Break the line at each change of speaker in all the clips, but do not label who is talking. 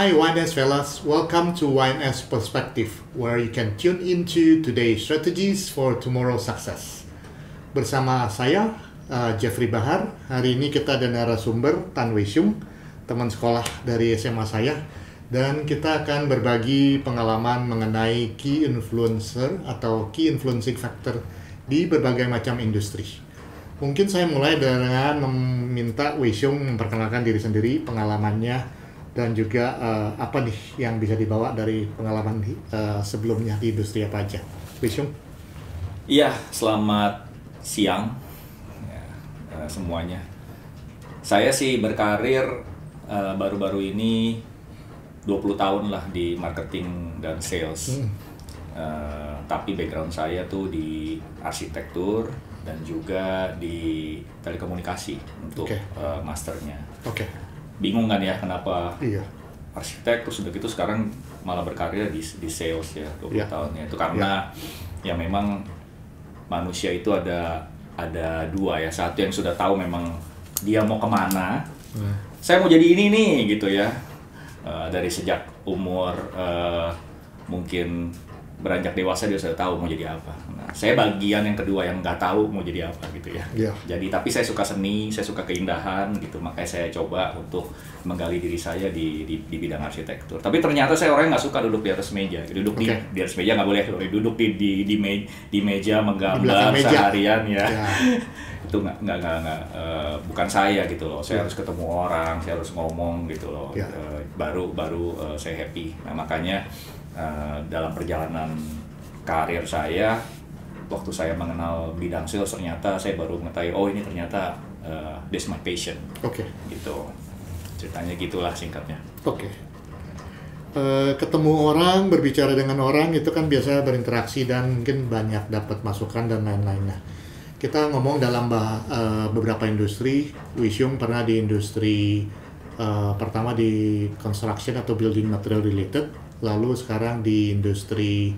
Hi YNS fellas, welcome to YNS Perspective, where you can tune into today's strategies for tomorrow's success. Bersama saya, Jeffrey Bahar. Hari ini kita ada narasumber Tan Wei Xiong, teman sekolah dari SMA saya, dan kita akan berbagi pengalaman mengenai key influencer atau key influencing factor di berbagai macam industri. Mungkin saya mulai dengan meminta Wei Xiong memperkenalkan diri sendiri, pengalamannya, dan juga apa nih yang bisa dibawa dari pengalaman sebelumnya di industri apa aja. Wei Xiong.
Iya, selamat siang ya, semuanya. Saya sih berkarir baru-baru ini 20 tahun lah di marketing dan sales. Tapi background saya tuh di arsitektur dan juga di telekomunikasi untuk masternya. Bingung kan ya kenapa arsitek terus udah gitu sekarang malah berkarir di sales ya 20 tahunnya. Itu karena ya memang manusia itu ada dua ya. Satu yang sudah tahu memang dia mau kemana. Saya mau jadi ini nih gitu ya. Dari sejak umur mungkin beranjak dewasa dia sudah tahu mau jadi apa. Nah, saya bagian yang kedua yang nggak tahu mau jadi apa gitu ya. Jadi tapi saya suka seni, saya suka keindahan gitu, makanya saya coba untuk menggali diri saya di bidang arsitektur. Tapi ternyata saya orang yang nggak suka duduk di atas meja. Duduk di atas meja nggak boleh, duduk di meja menggambar seharian ya. Itu nggak bukan saya gitu loh. Saya harus ketemu orang, saya harus ngomong gitu loh. Baru saya happy. Nah makanya dalam perjalanan karir saya, waktu saya mengenal bidang sales, ternyata saya baru mengetahui, oh ini ternyata this my passion. Gitu. Ceritanya gitulah singkatnya.
Ketemu orang, berbicara dengan orang itu kan biasa berinteraksi dan mungkin banyak dapat masukan dan lain-lainnya. Kita ngomong dalam beberapa industri. Wei Xiong pernah di industri pertama di construction atau building material related, lalu sekarang di industri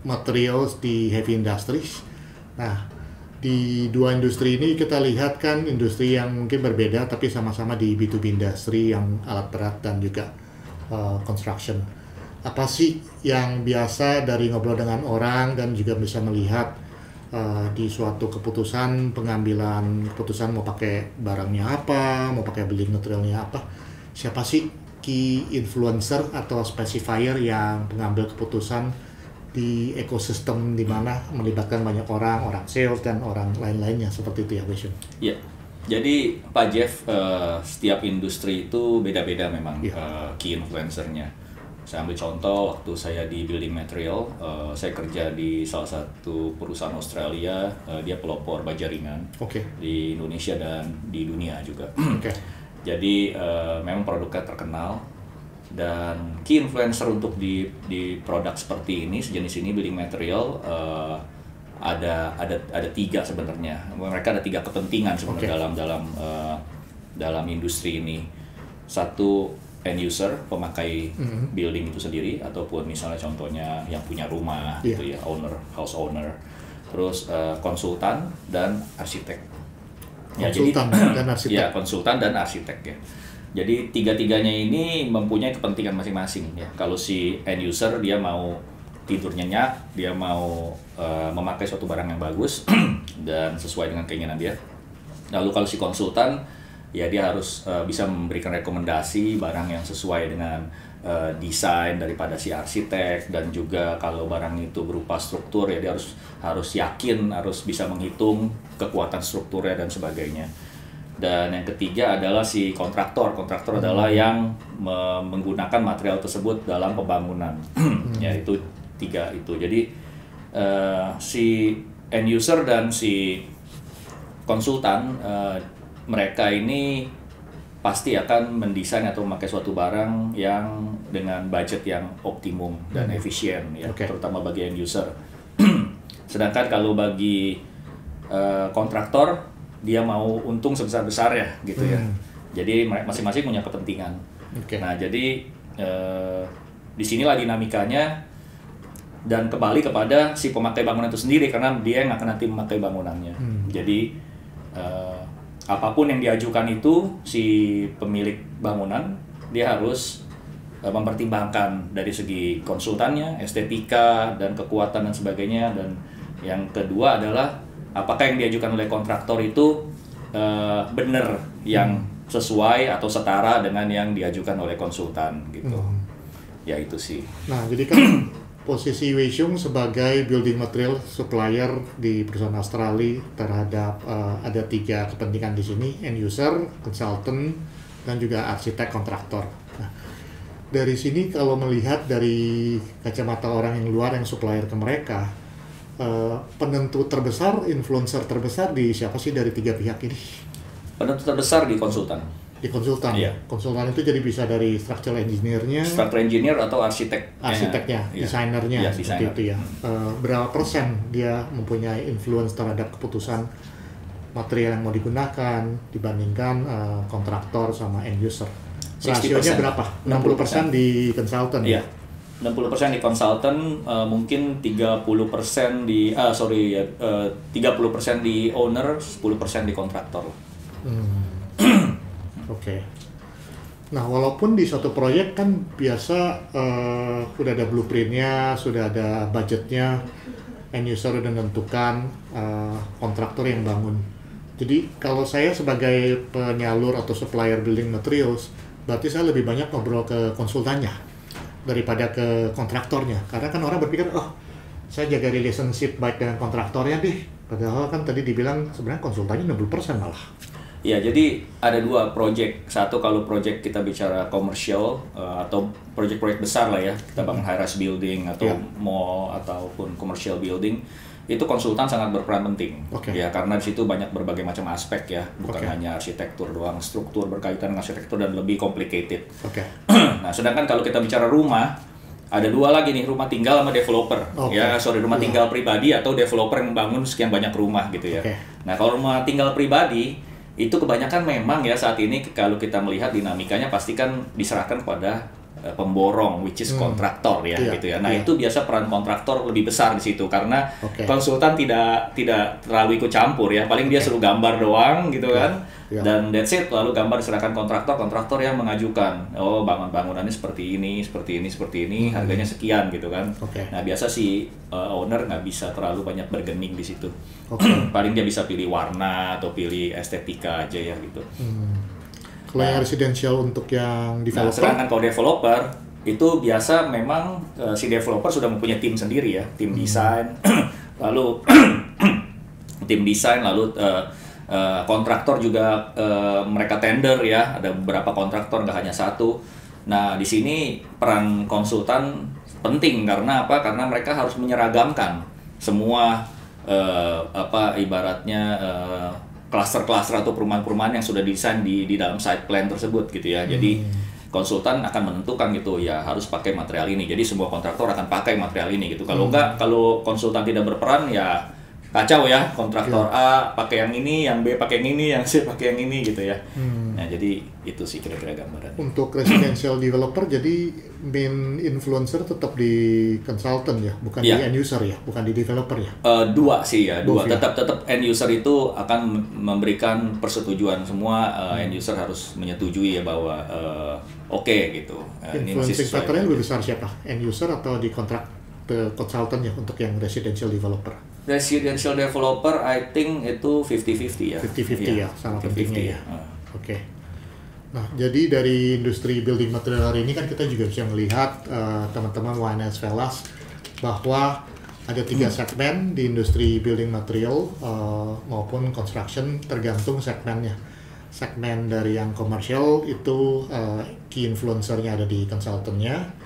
materials di heavy industries. Nah, di dua industri ini kita lihat kan industri yang mungkin berbeda tapi sama-sama di B2B industri yang alat berat dan juga construction. Apa sih yang biasa dari ngobrol dengan orang dan juga bisa melihat di suatu pengambilan keputusan mau pakai barangnya apa, mau pakai building materialnya apa, siapa sih key influencer atau specifier yang pengambil keputusan di ekosistem di mana melibatkan banyak orang sales dan orang lain-lainnya seperti itu ya, Wei Xiong?
Iya, jadi Pak Jeff, setiap industri itu beda-beda memang key influencernya. Saya ambil contoh waktu saya di building material, saya kerja di salah satu perusahaan Australia, dia pelopor baja ringan di Indonesia dan di dunia juga. Jadi memang produknya terkenal dan key influencer untuk di produk seperti ini, sejenis ini building material, ada tiga sebenarnya. Mereka ada tiga kepentingan sebenarnya dalam industri ini. Satu, end user, pemakai building itu sendiri, ataupun misalnya contohnya yang punya rumah gitu ya, house owner. Terus konsultan dan arsitek. Konsultan dan arsitek ya. Jadi tiga-tiganya ini mempunyai kepentingan masing-masing ya. Kalau si end user dia mau tidur nyenyak, dia mau memakai suatu barang yang bagus dan sesuai dengan keinginan dia. Lalu kalau si konsultan ya dia harus bisa memberikan rekomendasi barang yang sesuai dengan desain daripada si arsitek, dan juga kalau barang itu berupa struktur ya dia harus yakin, harus bisa menghitung kekuatan strukturnya dan sebagainya. Dan yang ketiga adalah si kontraktor adalah yang menggunakan material tersebut dalam pembangunan. Ya itu tiga itu. Jadi si end user dan si konsultan, mereka ini pasti akan mendesain atau memakai suatu barang yang dengan budget yang optimum dan efisien ya, terutama bagi end user. Sedangkan kalau bagi kontraktor, dia mau untung sebesar-besar ya gitu ya. Jadi masing-masing punya kepentingan. Nah, jadi disinilah dinamikanya, dan kembali kepada si pemakai bangunan itu sendiri, karena dia yang akan nanti memakai bangunannya. Jadi apapun yang diajukan itu si pemilik bangunan dia harus mempertimbangkan dari segi konsultannya, estetika dan kekuatan dan sebagainya. Dan yang kedua adalah apakah yang diajukan oleh kontraktor itu benar yang sesuai atau setara dengan yang diajukan oleh konsultan gitu. Ya itu sih.
Nah, jadi kan posisi Wei Xiong sebagai building material supplier di perusahaan Australia terhadap ada 3 kepentingan di sini, end user, consultant, dan juga arsitek kontraktor. Nah, dari sini kalau melihat dari kacamata orang yang luar yang supplier ke mereka, penentu terbesar, influencer terbesar di siapa sih dari 3 pihak ini?
Penentu terbesar di konsultan.
Di konsultan.
Iya.
Konsultan itu jadi bisa dari structural engineer-nya,
Structural engineer atau arsiteknya,
iya. Desainernya, seperti
desainer.
itu ya. Berapa persen dia mempunyai influence terhadap keputusan material yang mau digunakan dibandingkan kontraktor sama end user? Rasionya berapa? 60% di konsultan.
Iya. 60% di konsultan, mungkin 30% di 30% di owner, 10% di kontraktor.
Oke. Nah, walaupun di suatu proyek kan biasa sudah ada blueprintnya, sudah ada budgetnya, end user sudah menentukan, kontraktor yang bangun. Jadi kalau saya sebagai penyalur atau supplier building materials, berarti saya lebih banyak ngobrol ke konsultannya daripada ke kontraktornya. Karena kan orang berpikir, oh saya jaga relationship baik dengan kontraktornya deh. Padahal kan tadi dibilang sebenarnya konsultannya 60% malah.
Ya, jadi ada 2 project. Satu kalau project kita bicara komersial atau project-project besar lah ya, kita bangun high-rise building atau mall ataupun commercial building, itu konsultan sangat berperan penting. Ya, karena di situ banyak berbagai macam aspek ya, bukan hanya arsitektur doang, struktur berkaitan dengan arsitektur dan lebih complicated. Nah, sedangkan kalau kita bicara rumah, ada 2 lagi nih, rumah tinggal sama developer. Rumah tinggal pribadi atau developer yang membangun sekian banyak rumah gitu ya. Nah, kalau rumah tinggal pribadi itu kebanyakan memang ya saat ini kalau kita melihat dinamikanya pasti kan diserahkan kepada pemborong, which is kontraktor ya, gitu ya. Nah, itu biasa peran kontraktor lebih besar di situ karena konsultan tidak terlalu ikut campur ya. Paling dia suruh gambar doang gitu kan. Dan that's it, lalu gambar diserahkan kontraktor yang mengajukan, oh bangunannya seperti ini, harganya sekian gitu kan. Nah, biasa si owner nggak bisa terlalu banyak bergening di situ. Paling dia bisa pilih warna atau pilih estetika aja ya gitu.
Kalau yang residential untuk yang developer?
Nah, sedangkan kalau developer itu biasa memang si developer sudah mempunyai tim sendiri ya, tim desain, lalu kontraktor juga mereka tender ya, ada beberapa kontraktor nggak hanya satu. Nah, di sini peran konsultan penting karena apa? Karena mereka harus menyeragamkan semua ibaratnya klaster-klaster atau perumahan-perumahan yang sudah desain di dalam site plan tersebut gitu ya. Jadi konsultan akan menentukan gitu ya harus pakai material ini. Jadi semua kontraktor akan pakai material ini gitu. Kalau enggak, kalau konsultan tidak berperan ya kacau ya. Kontraktor A pakai yang ini, yang B pakai yang ini, yang C pakai yang ini gitu ya. Nah, jadi itu sih kira-kira gambaran.
Untuk residential developer jadi main influencer tetap di consultant ya, bukan di end user ya, bukan di developer ya.
2 sih ya, 2. Tetap end user itu akan memberikan persetujuan semua, end user harus menyetujui ya bahwa oke gitu.
Influencing factor-nya lebih besar siapa? End user atau di kontrak consultant ya untuk yang residential developer?
Residential developer I think itu 50-50 ya.
50-50 ya, sama pentingnya ya. Nah, jadi dari industri building material hari ini kan kita juga bisa melihat teman-teman YNS Velas bahwa ada 3 segmen di industri building material maupun construction, tergantung segmennya. Segmen dari yang komersial itu key influencer-nya ada di consultant-nya.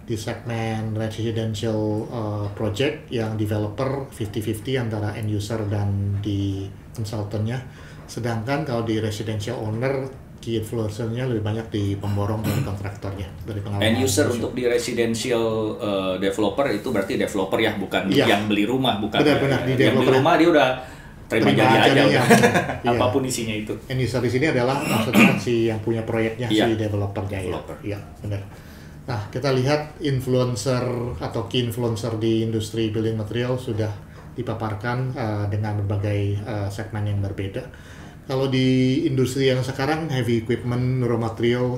Di segmen residential project yang developer 50-50 antara end user dan di consultant-nya. Sedangkan kalau di residential owner, key influencer-nya lebih banyak di pemborong dari kontraktornya, dari pengalaman.
End user untuk di residential developer itu berarti developer ya, bukan yang beli rumah, bukan.
Benar-benar
ya. Yang beli rumah dia udah terima jadi aja udah. Apapun isinya itu.
End user di sini adalah maksudnya si yang punya proyeknya, si developernya ya. Iya, benar. Nah, kita lihat influencer atau key influencer di industri building material sudah dipaparkan dengan berbagai segmen yang berbeda. Kalau di industri yang sekarang heavy equipment, raw material,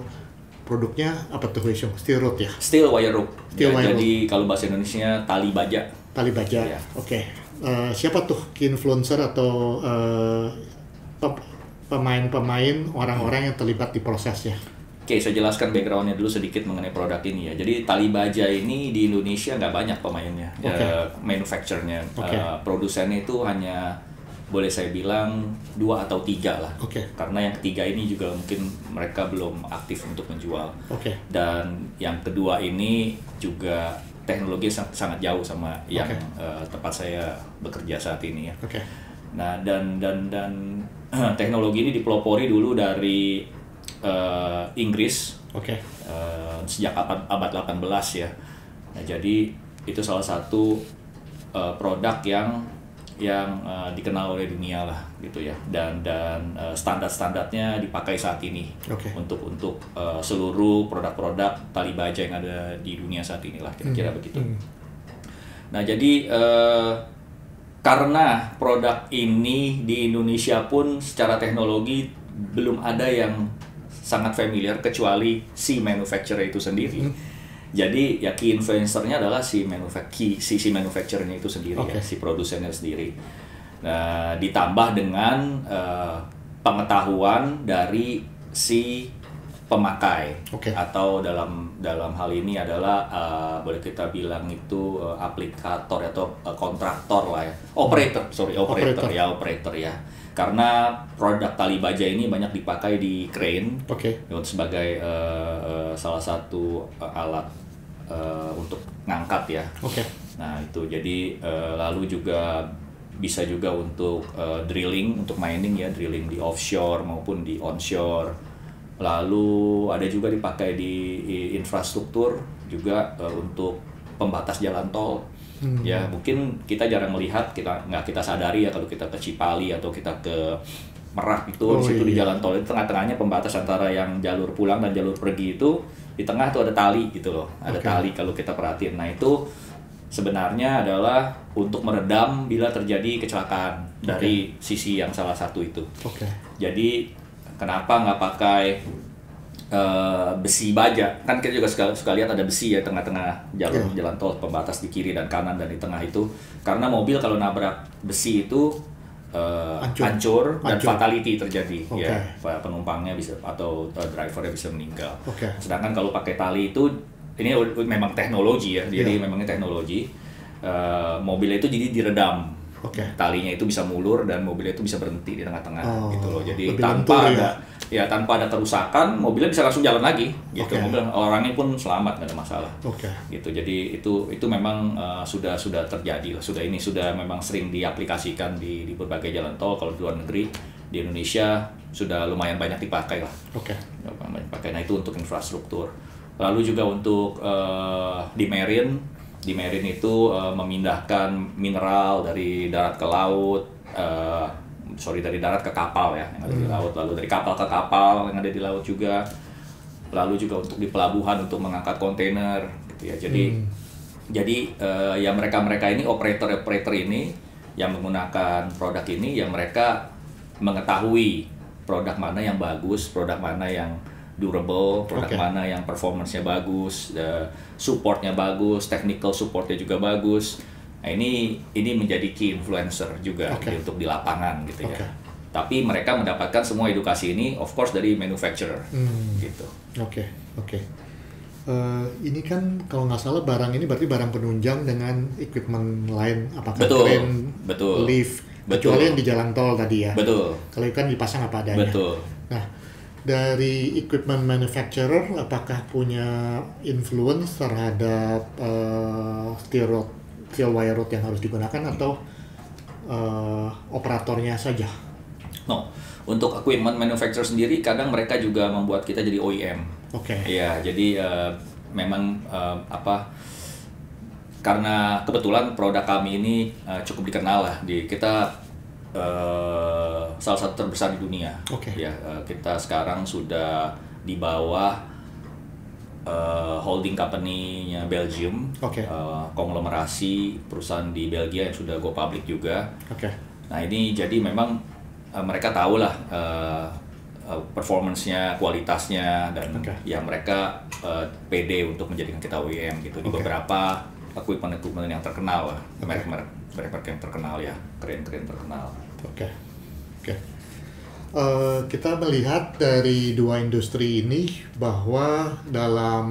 produknya apa tuh Hwee Shung? Steel rod ya?
Steel wire rope.
Steel wire
jadi kalau bahasa Indonesia tali baja.
Tali baja.
Ya.
Oke. Siapa tuh key influencer atau pemain-pemain orang-orang yang terlibat di prosesnya?
Oke, saya jelaskan background-nya dulu sedikit mengenai produk ini ya. Jadi tali baja ini di Indonesia nggak banyak pemainnya, manufacturernya, produsennya itu hanya boleh saya bilang 2 atau 3 lah. Karena yang ketiga ini juga mungkin mereka belum aktif untuk menjual. Dan yang kedua ini juga teknologi sangat jauh sama yang tempat saya bekerja saat ini ya. Nah dan teknologi ini dipelopori dulu dari Inggris sejak abad 18 ya. Nah, jadi itu salah satu produk yang dikenal oleh dunia lah gitu ya, dan standar-standarnya dipakai saat ini untuk seluruh produk-produk tali baja yang ada di dunia saat ini lah kira-kira begitu. Nah jadi karena produk ini di Indonesia pun secara teknologi belum ada yang sangat familiar kecuali si manufacturer itu sendiri. Jadi ya key influencer-nya adalah si manufacturer-nya itu sendiri ya, si produsennya sendiri. Nah, ditambah dengan pengetahuan dari si pemakai atau dalam hal ini adalah boleh kita bilang itu aplikator atau kontraktor lah ya, operator ya. Karena produk tali baja ini banyak dipakai di crane sebagai salah satu alat untuk ngangkat ya. Nah itu jadi lalu juga bisa juga untuk drilling, untuk mining ya, drilling di offshore maupun di onshore. Lalu ada juga dipakai di infrastruktur juga untuk pembatas jalan tol. Ya mungkin kita jarang melihat, nggak kita sadari ya kalau kita ke Cipali atau kita ke Merak itu di situ di jalan tol itu tengah-tengahnya pembatas antara yang jalur pulang dan jalur pergi itu di tengah tuh ada tali gitu loh, ada tali kalau kita perhatiin. Nah itu sebenarnya adalah untuk meredam bila terjadi kecelakaan dari sisi yang salah satu itu. Jadi kenapa nggak pakai besi baja, kan kita juga suka lihat ada besi ya tengah-tengah jalan tol, pembatas di kiri dan kanan dan di tengah itu, karena mobil kalau nabrak besi itu hancur dan fatality terjadi ya, penumpangnya bisa atau drivernya bisa meninggal. Sedangkan kalau pakai tali itu ini memang teknologi ya, jadi memangnya teknologi mobilnya itu jadi diredam. Talinya itu bisa mulur dan mobilnya itu bisa berhenti di tengah-tengah gitu loh. Jadi tanpa ada kerusakan, mobilnya bisa langsung jalan lagi gitu. Mobil orangnya pun selamat, nggak ada masalah. Gitu. Jadi itu memang sudah terjadi lah. Sudah memang sering diaplikasikan di berbagai jalan tol. Kalau di luar negeri, di Indonesia sudah lumayan banyak dipakai lah. Banyak dipakai. Nah itu untuk infrastruktur. Lalu juga untuk di marine. Di marine itu memindahkan mineral dari darat ke laut, dari darat ke kapal ya yang ada di laut, lalu dari kapal ke kapal yang ada di laut juga, lalu juga untuk di pelabuhan untuk mengangkat kontainer gitu ya. Jadi ya mereka ini operator ini yang menggunakan produk ini, yang mereka mengetahui produk mana yang bagus, produk mana yang durable, produk mana yang performance-nya bagus, supportnya bagus, technical supportnya juga bagus. Nah ini menjadi key influencer juga untuk di lapangan gitu ya. Tapi mereka mendapatkan semua edukasi ini of course dari manufacturer gitu.
Ini kan kalau nggak salah barang ini berarti barang penunjang dengan equipment lain, apakah crane, lift, kecuali yang di jalan tol tadi ya. Kalau ikan dipasang apa adanya. Nah, dari equipment manufacturer, apakah punya influence terhadap steel wire rod yang harus digunakan atau operatornya saja?
No, untuk equipment manufacturer sendiri kadang mereka juga membuat kita jadi OEM. Ya, jadi memang karena kebetulan produk kami ini cukup dikenal lah kita. Salah satu terbesar di dunia. Ya, kita sekarang sudah di bawah holding company-nya Belgium, konglomerasi perusahaan di Belgia yang sudah go public juga. Nah ini jadi memang mereka tahu lah performance-nya, kualitasnya, dan ya mereka pede untuk menjadikan kita OEM gitu di beberapa equipment yang terkenal lah, merek yang terkenal ya, keren-keren terkenal.
Oke. Kita melihat dari dua industri ini bahwa dalam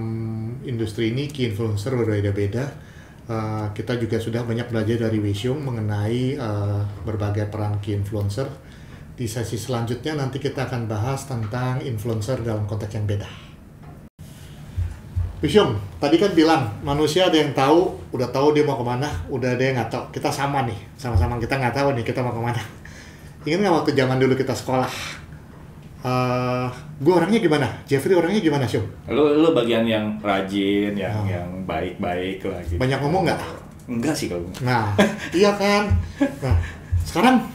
industri ini key influencer berbeda-beda. Kita juga sudah banyak belajar dari Wishung mengenai berbagai peran key influencer. Di sesi selanjutnya nanti kita akan bahas tentang influencer dalam konteks yang beda. Wishung, tadi kan bilang manusia ada yang tahu, udah tahu dia mau kemana, udah ada yang nggak tahu. Kita sama nih, sama-sama kita nggak tahu nih kita mau kemana. Ingat nggak waktu zaman dulu kita sekolah? Gue orangnya gimana? Jeffrey orangnya gimana, Syum?
Lu bagian yang rajin, yang baik-baik lah gitu.
Banyak ngomong nggak?
Enggak sih kalau.
Nah, iya kan. Nah, sekarang?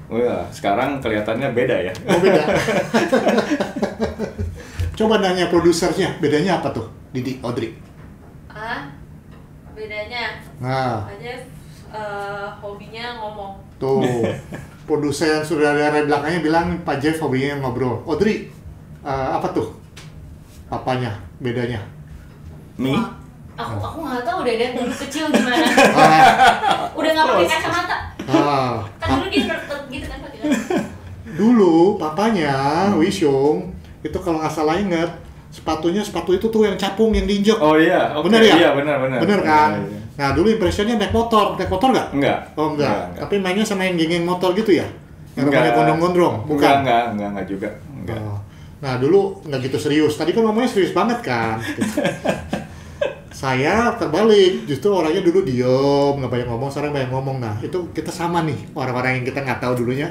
Oh ya, sekarang kelihatannya beda ya.
Oh beda. Coba nanya produsernya, bedanya apa tuh, Didi, Audrey?
Bedanya?
Nah.
Aja hobinya ngomong.
Tuh, produser saudara di belakangnya bilang Pak Jeff hobinya ngobrol. Audrey, apa tuh apanya, bedanya?
Mi?
Aku nggak tahu deh dari dulu kecil gimana. Udah nggak pakai kacamata. Kan dulu gitu kan pakai.
Dulu papanya Wishung itu kalau nggak salah inget sepatu itu tuh yang capung yang diinjek.
Oh iya,
bener ya?
Iya benar.
Bener kan? Iya. Nah dulu impressionnya naik motor nggak?
Enggak.
Oh enggak. Tapi mainnya sama yang geng motor gitu ya? Yang namanya gondrong-gondrong, bukan?
Enggak juga. Enggak.
Oh. Nah dulu nggak gitu serius. Tadi kan ngomongnya serius banget kan. Saya terbalik, justru orangnya dulu diem, nggak banyak ngomong, sekarang banyak ngomong. Nah itu kita sama nih, orang-orang yang kita nggak tahu dulunya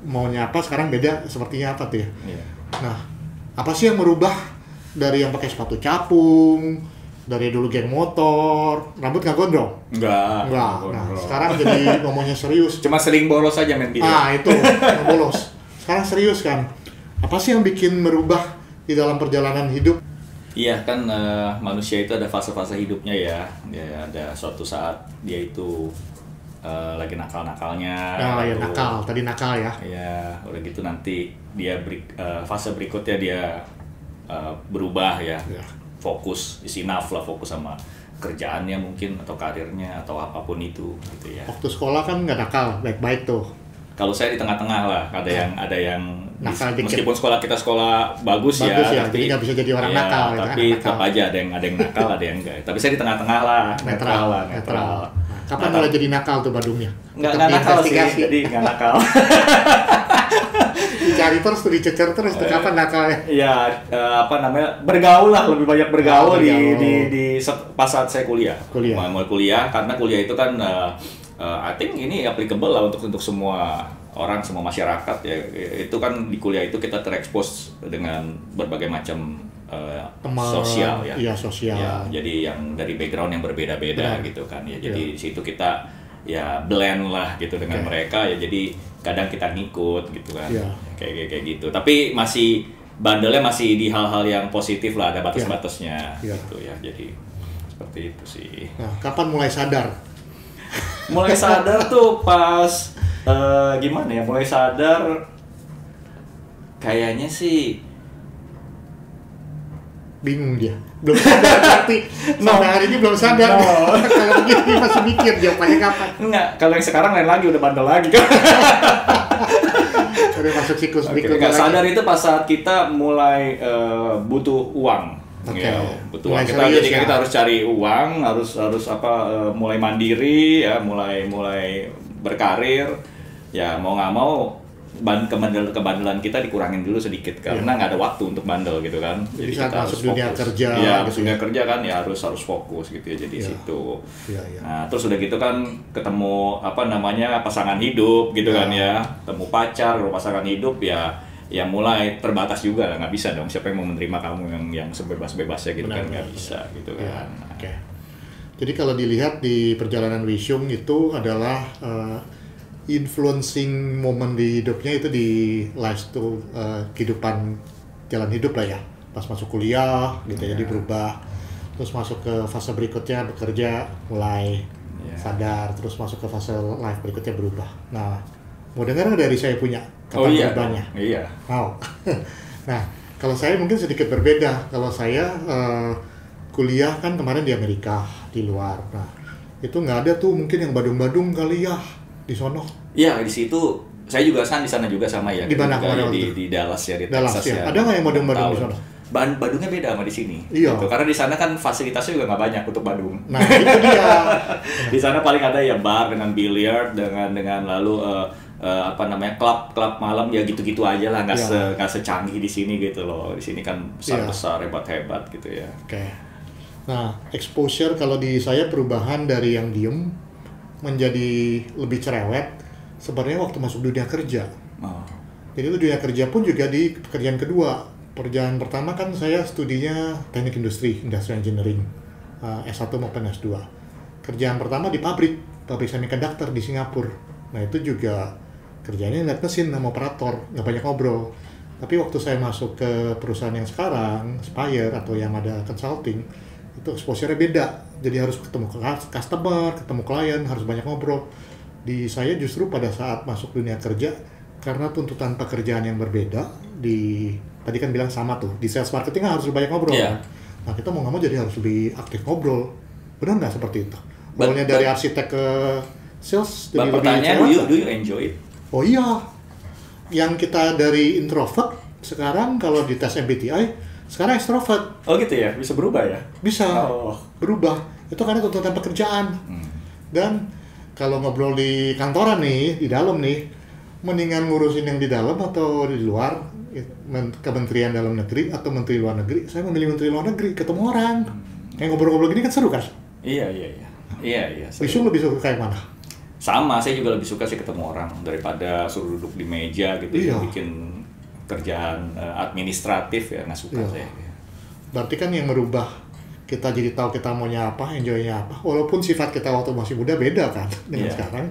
maunya apa, sekarang beda sepertinya apa tuh ya. Nah apa sih yang merubah dari yang pakai sepatu capung, dari dulu geng motor, rambut nggak gondrong?
Enggak.
Nah sekarang jadi ngomongnya serius.
Cuma sering bolos aja main video.
Itu bolos. Sekarang serius kan. Apa sih yang bikin merubah di dalam perjalanan hidup?
Iya kan, manusia itu ada fase-fase hidupnya ya. Ada suatu saat dia itu lagi nakal-nakalnya.
Ya nakal, tadi nakal ya.
Iya, udah gitu nanti dia fase berikutnya dia berubah ya. Fokus, is enough lah, fokus sama kerjaannya mungkin atau karirnya atau apapun itu gitu ya.
Waktu sekolah kan nggak nakal, baik-baik tuh.
Kalau saya di tengah-tengah lah, ada yang
nakal
meskipun sekolah bagus ya, tapi
nggak bisa jadi orang nakal.
Tapi tetap aja ada yang nakal, ada yang enggak. Tapi saya di tengah-tengah lah, netral.
Kapan mulai jadi nakal tuh Badungnya?
Nggak nakal sih, jadi nggak nakal.
Dicari terus tuh, dicecer terus tuh, kapan nakalnya?
Iya, bergaul lah, lebih banyak bergaul di pas saat saya kuliah. Mulai kuliah, karena kuliah itu kan I think ini applicable lah untuk semua orang, semua masyarakat ya. Itu kan di kuliah itu kita terekspos dengan berbagai macam sosial ya.
Iya, sosial.
Ya, jadi yang dari background yang berbeda-beda gitu kan ya. Jadi di situ kita ya blend lah gitu dengan mereka ya. Jadi kadang kita ngikut gitu kan. Kayak gitu. Tapi bandelnya masih di hal-hal yang positif lah, ada batas-batasnya gitu ya. Jadi seperti itu sih.
Nah, kapan mulai sadar?
Mulai sadar tuh pas gimana ya, mulai sadar kayaknya sih
bingung dia, belum sadar berarti sampai hari ini belum sadar. Kalau begini masih mikir jawabannya kapan.
Enggak, kalau yang sekarang lain lagi, udah bandel lagi kan.
Udah masuk siklus berikutnya.
Nggak sadar itu pas saat kita mulai butuh uang. Butuh uang. Kita harus cari uang, harus mulai mandiri ya, mulai berkarir ya, mau nggak mau kebandelan kita dikurangin dulu sedikit karena nggak ada waktu untuk bandel gitu kan.
Jadi saat masuk dunia kerja,
dunia kerja kan ya harus fokus gitu ya, jadi situ. Nah terus udah gitu kan ketemu pasangan hidup gitu kan ya, ketemu pacar, pasangan hidup ya mulai terbatas juga lah, nggak bisa dong, siapa yang mau menerima kamu yang sebebas-bebasnya gitu. Benar, kan nggak bisa gitu kan.
Jadi kalau dilihat di perjalanan Wishung itu adalah influencing momen di hidupnya itu di kehidupan jalan hidup lah ya. Pas masuk kuliah gitu jadi berubah, terus masuk ke fase berikutnya bekerja mulai sadar, terus masuk ke fase life berikutnya berubah. Nah Mau dengar nggak dari saya punya kata berubahnya?
Iya.
Mau. Nah, kalau saya mungkin sedikit berbeda. Kalau saya kuliah kan kemarin di Amerika, di luar. Nah, itu nggak ada tuh mungkin yang Badung-Badung kali ya di sono.
Iya, di situ saya juga di sana juga sama ya.
Di mana
di Dallas ya, di
Dallas,
Texas ya.
Ada nggak yang Badung-Badung di sono?
Badungnya beda sama di sini.
Iya.
Gitu. Karena di sana kan fasilitasnya juga nggak banyak untuk Badung.
Nah, itu dia.
Di sana paling ada ya bar dengan biliar, dengan lalu klub malam ya gitu-gitu aja lah, nggak secanggih di sini gitu loh. Di sini kan besar hebat gitu ya.
Oke. Nah, exposure kalau di saya perubahan dari yang diem menjadi lebih cerewet sebenarnya waktu masuk dunia kerja. Jadi itu dunia kerja pun juga di pekerjaan kedua. Pekerjaan pertama kan saya studinya teknik industri, industrial engineering, S1 maupun S2. Kerjaan pertama di pabrik semiconductor di Singapura. Nah itu juga kerjanya ngeliat mesin sama operator, nggak banyak ngobrol. Tapi waktu saya masuk ke perusahaan yang sekarang, Spire atau yang ada consulting, itu exposure-nya beda. Jadi harus ketemu customer, ketemu klien, harus banyak ngobrol. Di saya justru pada saat masuk dunia kerja, karena tuntutan pekerjaan yang berbeda, tadi kan bilang sama tuh, di sales marketing harus lebih banyak ngobrol kan? Nah kita mau nggak mau jadi harus lebih aktif ngobrol. Benar nggak seperti itu? Role-nya dari arsitek ke sales jadi lebih
pertanyaan, do you enjoy it?
Oh iya, yang kita dari introvert sekarang kalau di tes MBTI sekarang extrovert.
Oh gitu ya, bisa berubah ya?
Bisa berubah, itu karena tuntutan pekerjaan. Dan kalau ngobrol di kantoran nih, di dalam nih, mendingan ngurusin yang di dalam atau di luar, Kementerian Dalam Negeri atau Menteri Luar Negeri. Saya memilih Menteri Luar Negeri, ketemu orang. Kayak ngobrol-ngobrol gini kan seru kan?
Iya.
Bisu lebih suka kayak mana?
Sama, saya juga lebih suka sih ketemu orang daripada suruh duduk di meja gitu, bikin kerjaan administratif ya, nggak suka saya.
Berarti kan yang merubah kita jadi tahu kita maunya apa, enjoy-nya apa. Walaupun sifat kita waktu masih muda beda kan dengan sekarang.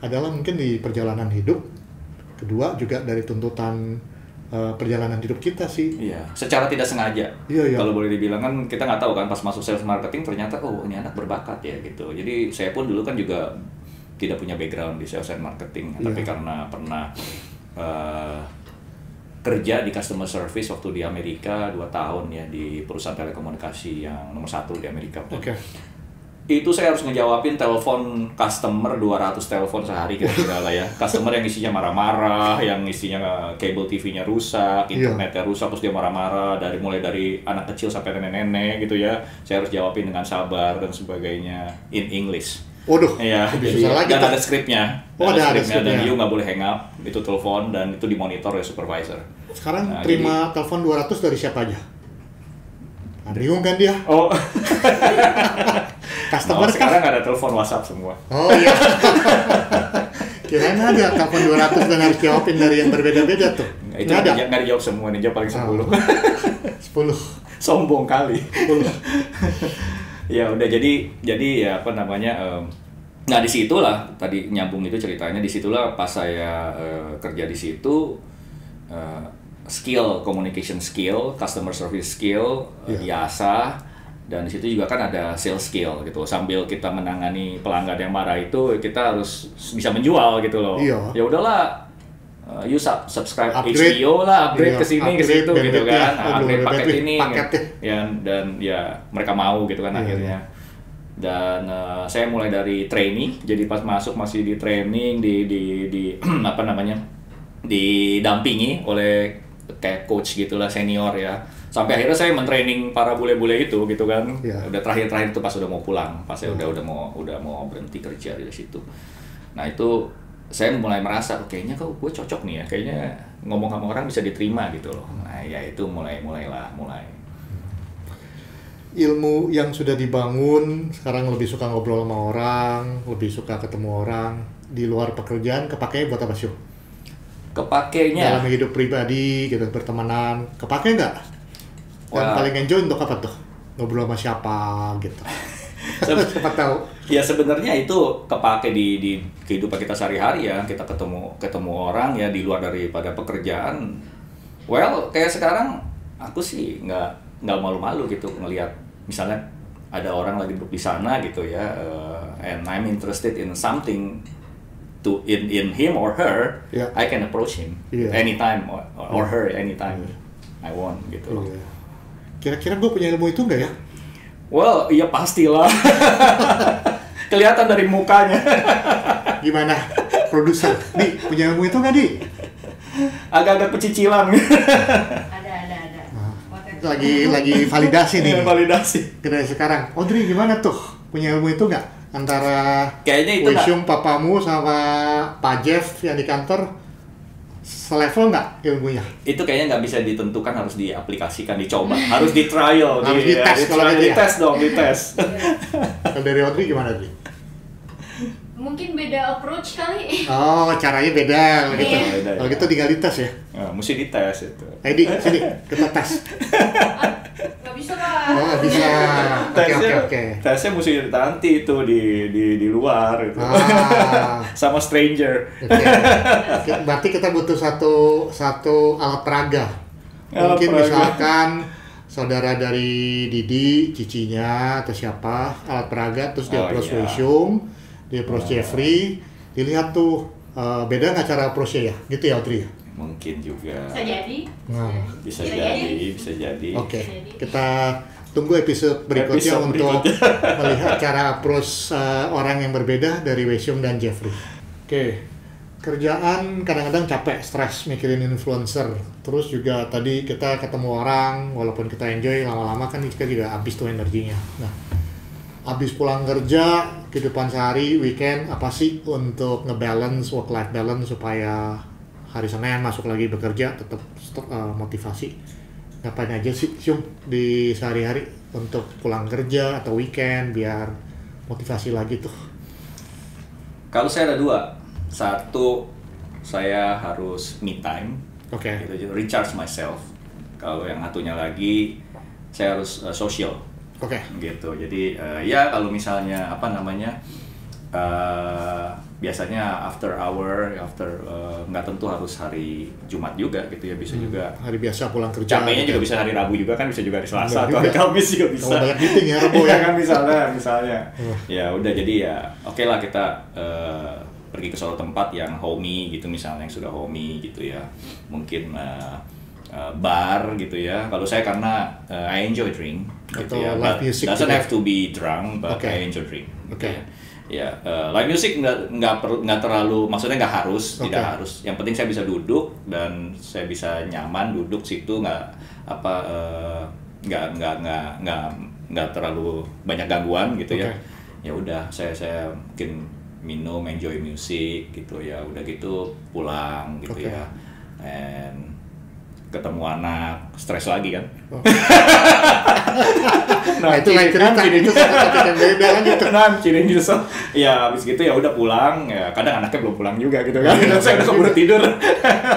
Adalah mungkin di perjalanan hidup. Kedua juga dari tuntutan perjalanan hidup kita sih.
Iya, secara tidak sengaja.
Iya.
Kalau boleh dibilang kan kita nggak tahu kan pas masuk sales marketing ternyata ini anak berbakat ya gitu. Jadi saya pun dulu kan juga tidak punya background di sales and marketing, tapi karena pernah kerja di customer service waktu di Amerika 2 tahun ya di perusahaan telekomunikasi yang nomor 1 di Amerika. Itu saya harus ngejawabin telepon customer 200 telepon sehari kira-kira lah ya. Customer yang isinya marah-marah, yang isinya kabel TV-nya rusak, internetnya rusak, terus dia marah-marah mulai dari anak kecil sampai nenek-nenek gitu ya. Saya harus jawabin dengan sabar dan sebagainya in English.
Waduh,
iya, dan ada skripnya.
Ada skripnya.
Dan you nggak boleh hang up, itu telepon dan itu dimonitor oleh supervisor.
Sekarang terima telepon 200 dari siapa aja? Bingung kan dia? Customer
sekarang ada telepon WhatsApp semua.
Oh iya. Kirain ada telepon 200 dan harus jawabin dari yang berbeda-beda tuh.
Itu nggak dijawab semua, nih jawab paling 10.
10.
Sombong kali.
10.
Ya udah jadi ya apa namanya. Nah disitulah tadi nyambung itu ceritanya, disitulah pas saya kerja di situ. Skill, communication skill, customer service skill, diasah, dan di situ juga kan ada sales skill gitu. Sambil kita menangani pelanggan yang marah itu, kita harus bisa menjual gitu loh. Ya udahlah, you subscribe HBO lah, upgrade ke sini ke situ gitu kan, upgrade paket ini, ya, dan ya mereka mau gitu kan akhirnya. Dan saya mulai dari training, jadi pas masuk masih di training, di apa namanya, didampingi oleh kayak coach gitulah senior ya, sampai akhirnya saya mentraining para bule-bule itu gitu kan. Udah terakhir itu pas udah mau pulang, pas saya udah mau berhenti kerja di situ. Nah itu saya mulai merasa kayaknya kok gue cocok nih ya, kayaknya ngomong sama orang bisa diterima gitu loh. Nah ya itu mulai
ilmu yang sudah dibangun sekarang lebih suka ngobrol sama orang, lebih suka ketemu orang. Di luar pekerjaan kepake buat apa sih?
Kepakainya
dalam hidup pribadi gitu, bertemanan, kepake nggak? Yang paling enjoy untuk apa tuh? Ngobrol sama siapa gitu? Siapa tahu?
Ya sebenarnya itu kepake di kehidupan kita sehari-hari ya, kita ketemu orang ya di luar daripada pekerjaan. Well kayak sekarang aku sih nggak malu-malu gitu ngelihat misalnya ada orang lagi duduk di sana gitu ya, and I'm interested in something in him or her,
Yeah.
I can approach him anytime or her anytime I want gitu loh.
Kira-kira gue punya ilmu itu nggak ya?
Well, iya pastilah. Kelihatan dari mukanya.
Gimana? Produser, Di, punya ilmu itu nggak, Di?
Agak-agak pecicilan.
Ada.
Lagi validasi nih.
Validasi.
Dari sekarang. Audrey gimana tuh? Punya ilmu itu nggak? Antara
Kayaknya itu
Wishum papamu sama Pak Jeff yang di kantor selevel nggak ilmunya?
itu kayaknya nggak bisa ditentukan, harus diaplikasikan, dicoba, harus di trial,
Harus dites kalau gitu ya?
dites dong, dites.
Kalau dari Audrey gimana, Audrey?
Mungkin beda approach kali.
Oh, caranya beda kalau gitu.
Iya.
Beda,
Kalau
ya.
gitu tinggal dites ya.
Nah, mesti dites itu.
Di, sini kita tes.
Gak bisa Pak.
Oh, nggak bisa. Oke.
Tesnya mesti nanti itu di luar itu. Sama stranger.
Oke. Berarti kita butuh satu alat peraga.
Alat
Mungkin
peraga.
misalkan saudara dari Didi, cicinya atau siapa, alat peraga, terus dia approach Wishum, dia approach Jeffrey, dilihat tuh beda nggak cara approach-nya ya, gitu ya Audrey?
Mungkin juga.
Bisa jadi.
Nah.
Bisa
Bisa
jadi.
Oke, kita tunggu episode berikutnya
Episode
untuk
berikutnya.
melihat cara approach orang yang berbeda dari Wishum dan Jeffrey. Oke, kerjaan kadang-kadang capek, stres mikirin influencer. Terus juga tadi kita ketemu orang, walaupun kita enjoy, lama-lama kan kita juga habis tuh energinya. Nah, habis pulang kerja, kehidupan sehari, weekend, apa sih untuk ngebalance, work-life balance supaya hari Senin masuk lagi bekerja, tetap motivasi. Ngapain aja sih, Syum, di sehari-hari untuk pulang kerja atau weekend biar motivasi lagi tuh?
Kalau saya ada dua. Satu, saya harus me time.
Oke.
Gitu, recharge myself. Kalau yang satunya lagi, saya harus social.
Oke.
Gitu. Jadi ya kalau misalnya apa namanya, biasanya after nggak tentu harus hari Jumat juga gitu ya, bisa juga
Hari biasa pulang kerja.
capeknya
gitu.
juga bisa hari Rabu juga kan, bisa juga hari Selasa
Benar
atau hari
juga.
Kamis juga bisa.
Kalau banyak meeting ya Rabu
Iya
ya.
kan, misalnya ya udah, jadi ya oke lah kita pergi ke suatu tempat yang homey gitu, misalnya yang sudah homey gitu ya, mungkin bar gitu ya. Kalau saya karena I enjoy drink gitu
Atau
ya,
live
but
music
doesn't
juga.
have to be drunk, but
Oke.
I enjoy drink gitu
Oke.
ya. Ya, live music nggak terlalu, maksudnya nggak harus,
Oke.
tidak harus. Yang penting saya bisa duduk dan saya bisa nyaman duduk situ, nggak terlalu banyak gangguan gitu ya.
Oke.
Ya udah, saya mungkin minum, enjoy music gitu ya. Udah gitu pulang gitu
Oke.
ya. And ketemu anak, stres lagi kan.
Nah, itu lain cerita, itu satu topik yang beda kan gitu.
Nancirin yourself. Ya habis gitu ya udah pulang, ya kadang anaknya belum pulang juga gitu kan.
Iya,
Dan saya udah keburu tidur.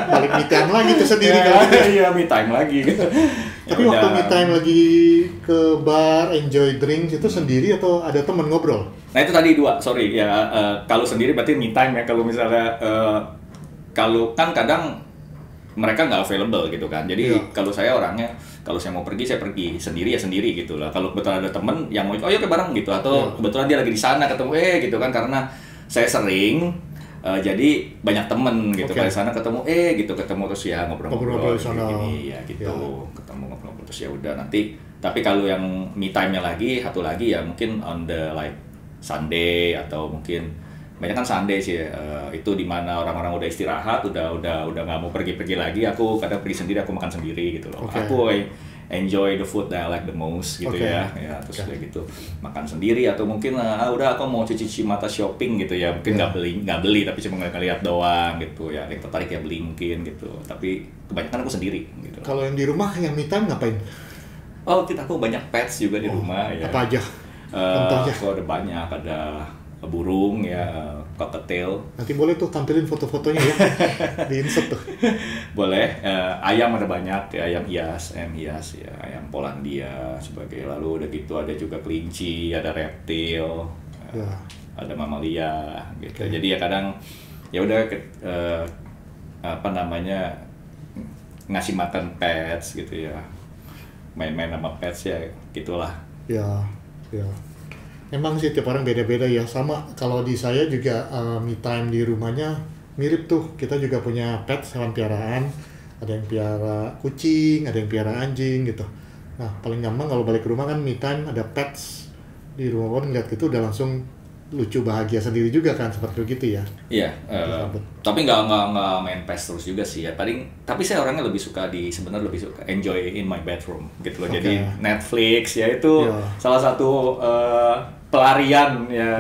Balik me time lagi tuh sendiri
Ya,
kalau gitu.
iya, me time lagi gitu.
Tapi
Ya
waktu
udah.
me time lagi ke bar, enjoy drinks itu sendiri atau ada temen ngobrol?
Nah itu tadi dua, sorry ya. Kalau sendiri berarti me time ya. Kalau misalnya kalau kan kadang mereka nggak available gitu kan. Jadi
Iya.
kalau saya orangnya, kalau saya mau pergi saya pergi sendiri ya sendiri gitu lah. Kalau kebetulan ada temen yang mau, oh yuk ke bareng gitu, atau
Iya.
kebetulan dia lagi di sana ketemu gitu kan, karena saya sering jadi banyak temen gitu.
Oke.
Pada sana ketemu ketemu terus ya
Ngobrol-ngobrol
ngobrol-ngobrol
di sana.
gini, ya gitu.
Iya.
Ketemu ngobrol-ngobrol terus ya udah nanti. Tapi kalau yang me time-nya lagi, satu lagi ya mungkin on the like Sunday, atau mungkin banyak kan Sunday sih ya, itu dimana orang-orang udah istirahat, udah nggak mau pergi-pergi lagi. Aku kadang pergi sendiri, aku makan sendiri gitu loh.
Oke.
Aku enjoy the food that I like the most gitu
Oke.
ya terus
Oke.
kayak gitu makan sendiri, atau mungkin udah aku mau cuci mata shopping gitu ya, mungkin
Iya.
nggak beli tapi cuma ngeliat doang gitu ya, yang tertarik ya beli mungkin gitu, tapi kebanyakan aku sendiri gitu.
Kalau yang di rumah yang me time ngapain?
Oh, aku banyak pets juga di rumah ya.
Apa aja? Contohnya?
Aku ada banyak, ada burung ya, cockatiel.
Nanti boleh tuh tampilin foto-fotonya ya di insert tuh.
Boleh. Ayam ada banyak ya, ayam hias ya, ayam Polandia sebagai. Lalu udah gitu ada juga kelinci, ada reptil,
Ya.
ada mamalia gitu.
Oke.
Jadi ya kadang ya udah ngasih makan pets gitu ya, main-main sama pets ya gitulah.
Ya, ya. Emang sih tiap orang beda-beda ya. Sama kalau di saya juga me time di rumahnya mirip tuh. Kita juga punya pet, hewan piaraan. Ada yang piara kucing, ada yang piara anjing gitu. Nah paling gampang kalau balik ke rumah kan me time, ada pets di rumah pun ngeliat gitu udah langsung lucu bahagia sendiri juga kan, seperti begitu ya.
Iya, tapi nggak main PES terus juga sih ya. Tapi saya orangnya sebenarnya lebih suka enjoy in my bedroom gitu loh. Jadi Netflix ya itu salah satu pelarian ya,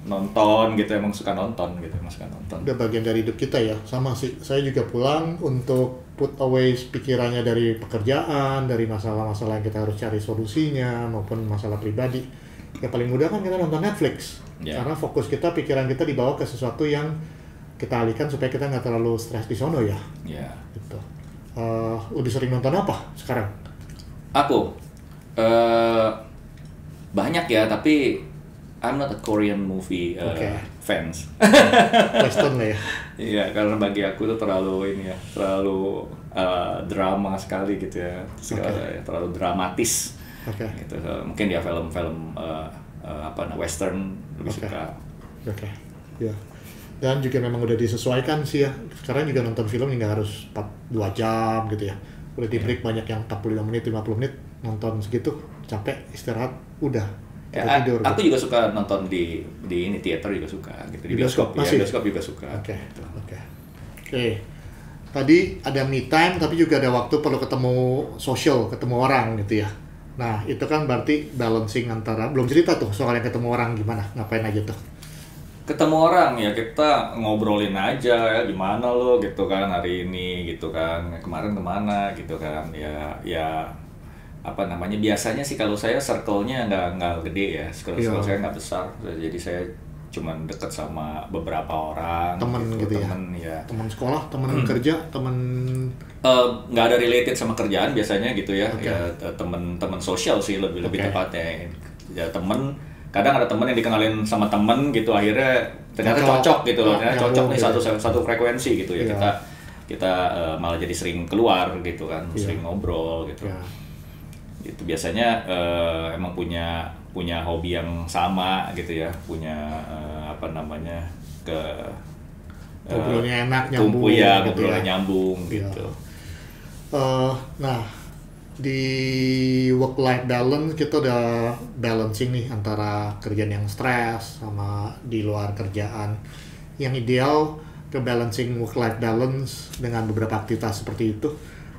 nonton gitu, emang suka nonton.
Udah bagian dari hidup kita ya, sama sih. Saya juga pulang untuk put away pikirannya dari pekerjaan, dari masalah-masalah yang kita harus cari solusinya maupun masalah pribadi. Ya paling mudah kan kita nonton Netflix, karena fokus kita, pikiran kita dibawa ke sesuatu yang kita alihkan supaya kita nggak terlalu stres di sono ya. Gitu. Lebih sering nonton apa sekarang?
Aku banyak ya, tapi I'm not a Korean movie fans.
Western lah ya.
Iya, karena bagi aku itu terlalu drama sekali gitu ya, terlalu dramatis. Gitu. Mungkin dia film-film western lebih suka.
Ya. Dan juga memang udah disesuaikan sih ya. Sekarang juga nonton film nggak harus 2 jam gitu ya. Udah di break banyak yang 45 menit, 50 menit nonton segitu, capek, istirahat, udah.
Tidur. Aku juga suka nonton di ini teater juga suka gitu, di bioskop. Bioskop juga suka.
Oke. Tadi ada me time tapi juga ada waktu perlu ketemu orang gitu ya. Nah, itu kan berarti balancing antara, belum cerita tuh soal yang ketemu orang gimana, ngapain aja tuh?
Ketemu orang ya kita ngobrolin aja ya, gimana lo gitu kan hari ini gitu kan, kemarin kemana gitu kan, ya apa namanya, biasanya sih kalau saya circle-nya nggak gede ya, circle saya nggak besar, jadi saya cuman deket sama beberapa orang,
temen gitu ya, teman sekolah, teman kerja, teman
nggak ada related sama kerjaan biasanya gitu ya, ya teman sosial sih lebih tepatnya ya, temen, kadang ada temen yang dikenalin sama temen gitu, akhirnya ternyata cocok gitu loh, cocok nih satu frekuensi gitu ya, kita malah jadi sering keluar gitu kan, sering ngobrol gitu. Itu biasanya emang punya hobi yang sama gitu ya, punya
ngobrolnya enak, nyambung
ngobrolnya nyambung gitu.
Nah, di work life balance kita udah balancing nih antara kerjaan yang stres sama di luar kerjaan. Yang ideal ke balancing work life balance dengan beberapa aktivitas seperti itu.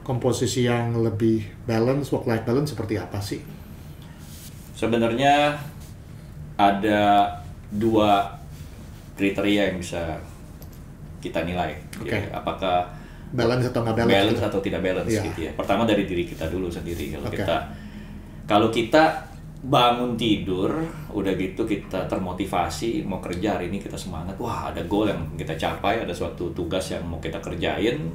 Komposisi yang lebih balance, work life balance seperti apa sih?
Sebenarnya ada 2 kriteria yang bisa kita nilai. Ya, apakah
balance atau nggak balance?
Balance atau tidak balance gitu ya. Pertama dari diri kita dulu sendiri. Kalau kita bangun tidur, udah gitu kita termotivasi mau kerja hari ini, kita semangat, wah ada goal yang kita capai, ada suatu tugas yang mau kita kerjain,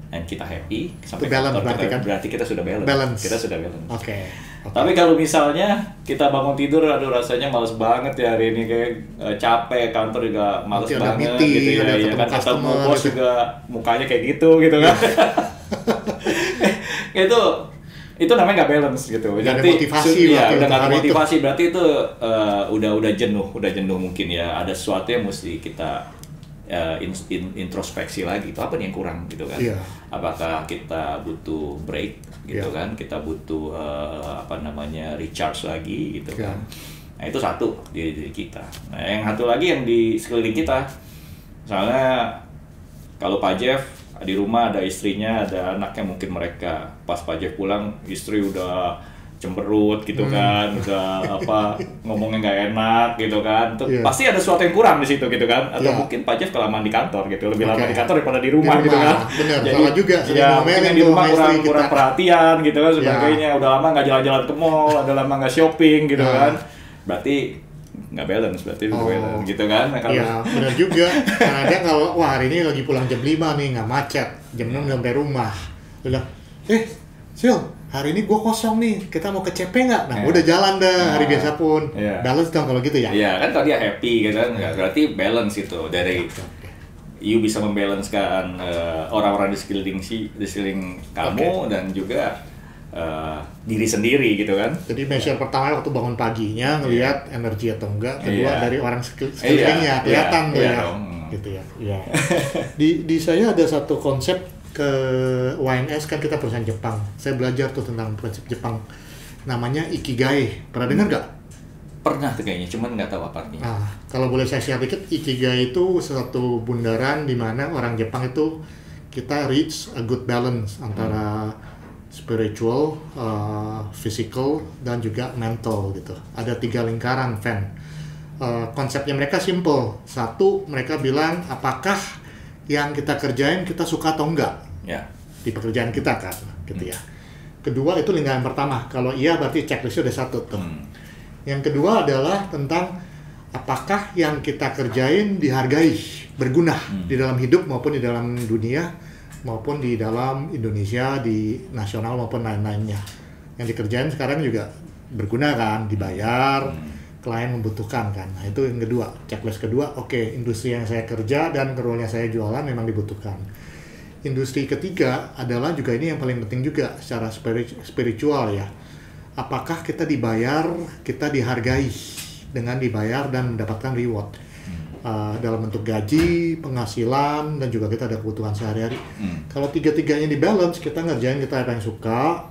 dan kita happy sampai kantor, berarti kita sudah balance. Kita sudah balance. Tapi kalau misalnya kita bangun tidur, aduh rasanya males banget ya hari ini, kayak capek, kantor juga males banget gitu ya, kan ketemu bos juga mukanya kayak gitu kan. Itu namanya nggak balance gitu.
Udah ada motivasi,
udah nggak ada motivasi, berarti itu udah jenuh mungkin ya. Ada sesuatu yang mesti kita introspeksi lagi, itu apa nih yang kurang gitu kan. Apakah kita butuh break gitu kan, kita butuh recharge lagi gitu kan. Nah itu satu di diri kita. Nah yang satu lagi yang di sekeliling kita, misalnya kalau Pak Jeff di rumah ada istrinya, ada anaknya, mungkin mereka pas Pak Jeff pulang istri udah cemberut gitu kan, udah ngomongnya nggak enak gitu kan, pasti ada sesuatu yang kurang di situ gitu kan, atau mungkin Pak Jeff kelamaan di kantor gitu, lebih lama di kantor daripada di rumah gitu kan.
Jadi salah juga,
mungkin di rumah kurang perhatian gitu kan, sebagainya, udah lama nggak jalan-jalan ke mall, udah lama nggak shopping gitu kan, berarti nggak balance, berarti balance gitu kan.
Iya benar juga. Kadang kalau hari ini lagi pulang jam 5 nih, nggak macet, jam 6 sampai rumah, bilang Sil, hari ini gue kosong nih, kita mau ke CP nggak? Nah, udah jalan dah hari biasa pun. Balance dong kalau gitu ya?
Iya, kan kalau dia happy gitu kan, berarti balance itu. Dari you bisa membalancekan orang-orang di sekeliling kamu, dan juga diri sendiri gitu kan.
Jadi measure pertama waktu bangun paginya ngelihat energi atau enggak, kedua dari orang sekelilingnya kelihatan gitu ya. Iya. Di saya ada satu konsep ke YNS, kan kita perusahaan Jepang. Saya belajar tuh tentang prinsip Jepang. Namanya Ikigai. Pernah dengar nggak?
Pernah tuh kayaknya, cuman nggak tahu apa artinya.
Nah, kalau boleh saya share dikit, Ikigai itu satu bundaran di mana orang Jepang itu kita reach a good balance antara spiritual, physical, dan juga mental gitu. Ada 3 lingkaran Van. Konsepnya mereka simple. Satu, mereka bilang apakah yang kita kerjain kita suka atau enggak di pekerjaan kita kan, gitu ya. Kedua itu lingkaran pertama. Kalau iya berarti checklistnya udah satu tuh. Yang kedua adalah tentang apakah yang kita kerjain dihargai, berguna di dalam hidup maupun di dalam dunia, maupun di dalam Indonesia, di nasional maupun lain-lainnya. Yang dikerjain sekarang juga berguna kan, dibayar, klien membutuhkan kan. Nah itu yang kedua, checklist kedua, oke, industri yang saya kerja dan role-nya saya jualan memang dibutuhkan. Industri ketiga adalah juga ini yang paling penting juga secara spiritual ya. Apakah kita dibayar, kita dihargai dengan dibayar dan mendapatkan reward. Dalam bentuk gaji, penghasilan, dan juga kita ada kebutuhan sehari-hari. Kalau tiga-tiganya di-balance, kita ngerjain kita apa yang suka,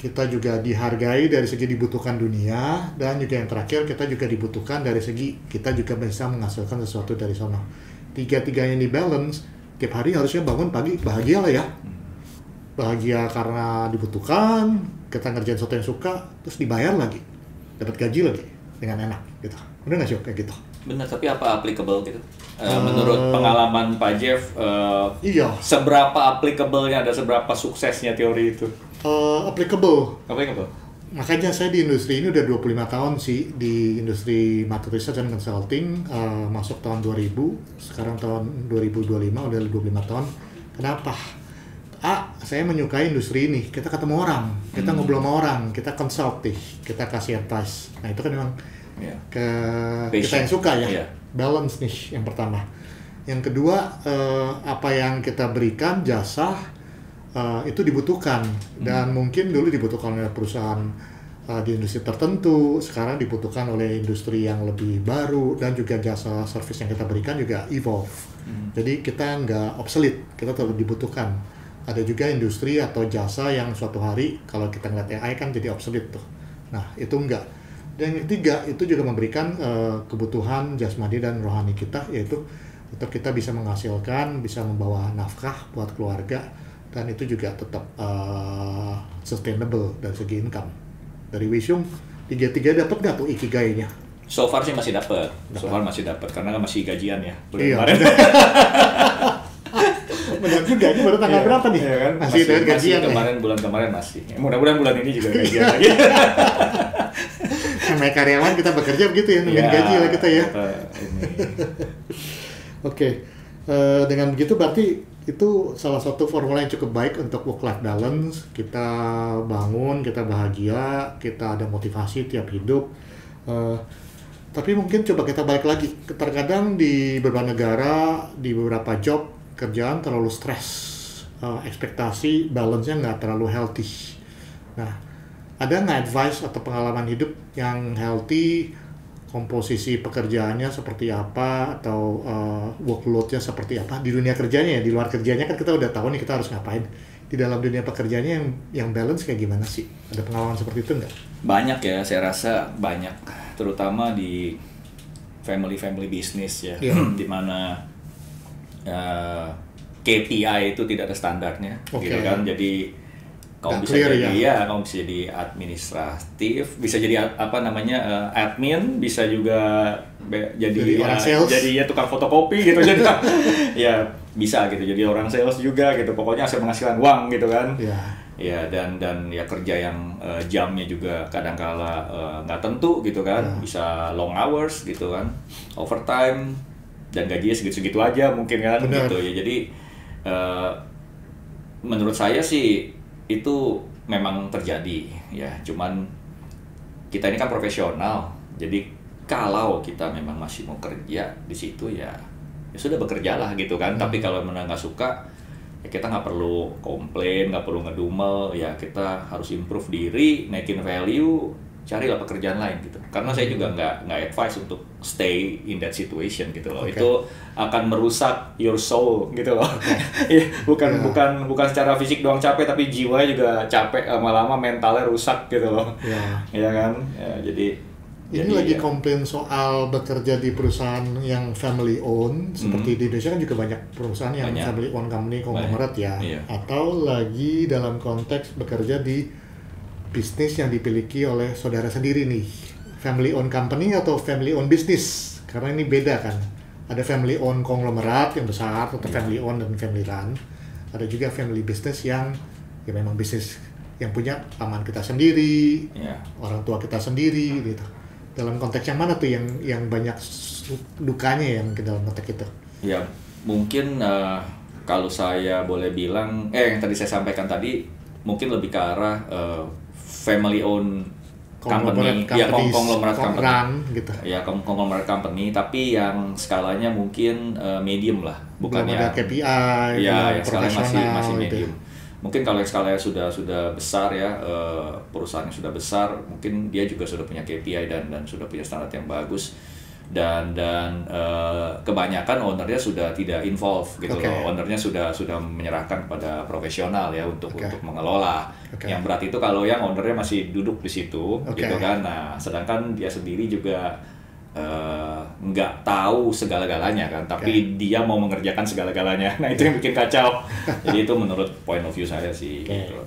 kita juga dihargai dari segi dibutuhkan dunia, dan juga yang terakhir kita juga dibutuhkan dari segi kita juga bisa menghasilkan sesuatu dari sana. Tiga-tiganya di-balance, tiap hari harusnya bangun pagi bahagia lah ya. Bahagia karena dibutuhkan, kita ngerjain sesuatu yang suka, terus dibayar lagi, dapat gaji lagi dengan enak gitu. Udah nggak sih kayak gitu?
Benar, tapi apa applicable gitu? Menurut pengalaman Pak Jeff,
iya.
Seberapa applicable-nya, ada seberapa suksesnya teori itu?
Applicable.
Applicable.
Makanya saya di industri ini udah 25 tahun sih, di industri market research and consulting, masuk tahun 2000, sekarang tahun 2025 udah 25 tahun. Kenapa? Saya menyukai industri ini, kita ketemu orang, kita ngobrol sama orang, kita konsultif, kita kasih advice. Nah itu kan memang kita yang suka ya, balance nih yang pertama. Yang kedua, apa yang kita berikan jasa itu dibutuhkan, dan mungkin dulu dibutuhkan oleh perusahaan di industri tertentu, sekarang dibutuhkan oleh industri yang lebih baru, dan juga jasa service yang kita berikan juga evolve. Jadi kita nggak obsolete, kita tetap dibutuhkan. Ada juga industri atau jasa yang suatu hari kalau kita ngeliat AI kan jadi obsolete tuh. Nah itu enggak. Dan yang ketiga itu juga memberikan kebutuhan jasmani dan rohani kita, yaitu tetap kita bisa menghasilkan, bisa membawa nafkah buat keluarga, dan itu juga tetap sustainable dari segi income. Dari Wisung, tiga-tiga dapat nggak tuh Ikigai-nya?
So far sih masih dapat. So far masih dapat karena kan masih gajian ya.
Iya. Benar juga, ini baru tanggal berapa nih?
Iya kan?
Masih dengan gajian
kemarin ya? Bulan kemarin masih. Mudah-mudahan bulan ini juga gajian lagi.
Namanya karyawan kita bekerja begitu ya, nungguin gaji lah kita ya. Oke. Dengan begitu berarti itu salah satu formula yang cukup baik untuk work-life balance. Kita bangun, kita bahagia, kita ada motivasi tiap hidup. Tapi mungkin coba kita balik lagi. Terkadang di beberapa negara, di beberapa job, kerjaan terlalu stres, ekspektasi balance-nya nggak terlalu healthy. Nah, ada nggak advice atau pengalaman hidup yang healthy, komposisi pekerjaannya seperti apa, atau workload-nya seperti apa di dunia kerjanya ya? Di luar kerjanya kan kita udah tahu nih kita harus ngapain. Di dalam dunia pekerjaannya yang balance kayak gimana sih? Ada pengalaman seperti itu nggak?
Banyak ya, saya rasa banyak. Terutama di family business ya, di mana KPI itu tidak ada standarnya, gitu kan. Jadi kamu bisa jadi kamu bisa jadi administratif, bisa jadi admin, bisa juga jadi
orang sales,
jadi tukang fotokopi gitu. Jadi ya bisa gitu, jadi orang sales juga gitu. Pokoknya hasil menghasilkan uang gitu kan. Ya dan ya kerja yang jamnya juga kadang-kala nggak tentu gitu kan. Bisa long hours gitu kan, overtime, dan gajinya segitu-segitu aja mungkin kan. Bener. Gitu ya. Jadi menurut saya sih itu memang terjadi ya, cuman kita ini kan profesional, jadi kalau kita memang masih mau kerja di situ ya sudah bekerjalah gitu kan. Tapi kalau memang nggak suka, ya kita nggak perlu komplain, nggak perlu ngedumel, ya kita harus improve diri, naikin value, carilah pekerjaan lain gitu. Karena saya juga nggak advise untuk stay in that situation gitu loh. Itu akan merusak your soul gitu loh. bukan secara fisik doang capek, tapi jiwa juga capek, lama-lama mentalnya rusak gitu loh. Ya kan? Ya, jadi
lagi komplain soal bekerja di perusahaan yang family owned, seperti di Indonesia kan juga banyak perusahaan yang family owned company konglomerat ya. Atau lagi dalam konteks bekerja di bisnis yang dimiliki oleh saudara sendiri nih, family owned company atau family owned business, karena ini beda kan. Ada family owned konglomerat yang besar atau family owned dan family run. Ada juga family business yang ya memang bisnis yang punya paman kita sendiri, orang tua kita sendiri gitu. Dalam konteks yang mana tuh yang banyak dukanya yang ke dalam konteks itu?
Ya mungkin kalau saya boleh bilang, yang tadi saya sampaikan tadi mungkin lebih ke arah family owned company, ya konglomerat company,
gitu.
Ya konglomerat company, tapi yang skalanya mungkin medium lah, bukan
belum
ya.
ada KPI,
ya yang skalanya masih
gitu.
medium. Mungkin kalau yang skalanya sudah besar ya, perusahaannya sudah besar, mungkin dia juga sudah punya KPI dan sudah punya standar yang bagus. Dan kebanyakan ownernya sudah tidak involve gitu loh. Ownernya sudah menyerahkan kepada profesional ya untuk mengelola. Yang berat itu kalau yang ownernya masih duduk di situ gitu kan. Nah, sedangkan dia sendiri juga nggak tahu segala-galanya kan, tapi dia mau mengerjakan segala-galanya. Nah, itu yang bikin kacau. Jadi itu menurut point of view saya sih gitu.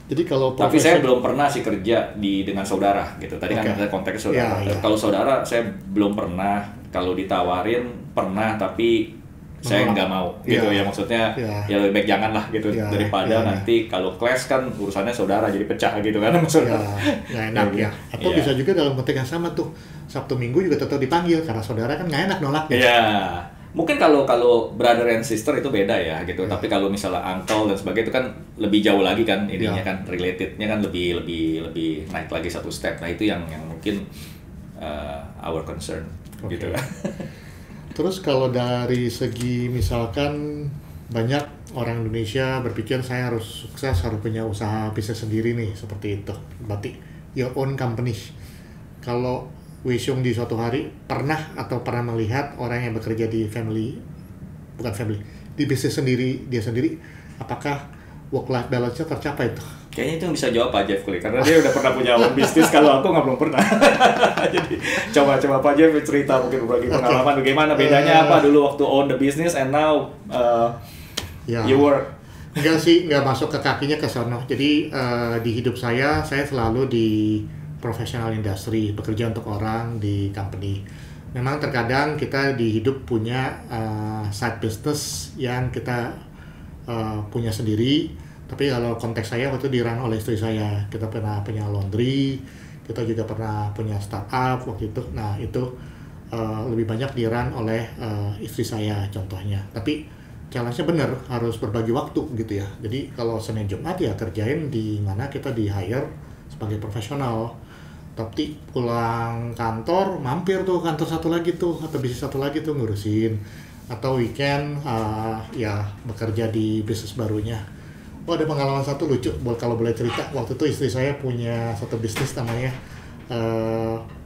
Jadi kalau
tapi saya belum pernah sih kerja dengan saudara gitu. Tadi kan ada konteks saudara. Kalau saudara saya belum pernah. Kalau ditawarin pernah, tapi saya nggak mau gitu ya, maksudnya ya lebih baik jangan lah gitu daripada nanti kalau clash kan urusannya saudara jadi pecah gitu kan maksudnya.
Enak ya. Atau bisa juga dalam konteks yang sama tuh, Sabtu Minggu juga tetap dipanggil karena saudara kan nggak enak nolaknya.
Iya. Mungkin kalau brother and sister itu beda ya gitu. Tapi kalau misalnya uncle dan sebagainya itu kan lebih jauh lagi kan ininya kan, relatednya kan lebih naik lagi satu step. Nah, itu yang mungkin our concern gitu kan.
Terus kalau dari segi misalkan banyak orang Indonesia berpikir saya harus sukses, harus punya usaha bisnis sendiri nih, seperti itu. Berarti your own company. Kalau Wisung di suatu hari pernah melihat orang yang bekerja di di bisnis sendiri, dia sendiri, apakah work-life balance-nya tercapai tuh?
Kayaknya itu yang bisa jawab Pak Jeff Kuli, karena dia udah pernah punya own bisnis, kalau aku belum pernah. Jadi coba Pak Jeff cerita mungkin berbagi pengalaman bagaimana bedanya apa dulu waktu own the business and now you work.
Enggak sih, enggak masuk ke kakinya ke sono. Jadi di hidup saya selalu di professional industry, bekerja untuk orang di company. Memang terkadang kita di hidup punya side business yang kita punya sendiri. Tapi kalau konteks saya waktu di run oleh istri saya, kita pernah punya laundry, kita juga pernah punya startup waktu itu. Nah itu lebih banyak di run oleh istri saya contohnya. Tapi challenge-nya benar, harus berbagi waktu gitu ya. Jadi kalau Senin Jumat ya kerjain di mana kita di hire sebagai profesional. Tapi pulang kantor, mampir tuh kantor satu lagi tuh, atau bisnis satu lagi tuh ngurusin. Atau weekend, ya bekerja di bisnis barunya. Oh, ada pengalaman satu lucu, kalau boleh cerita. Waktu itu istri saya punya satu bisnis namanya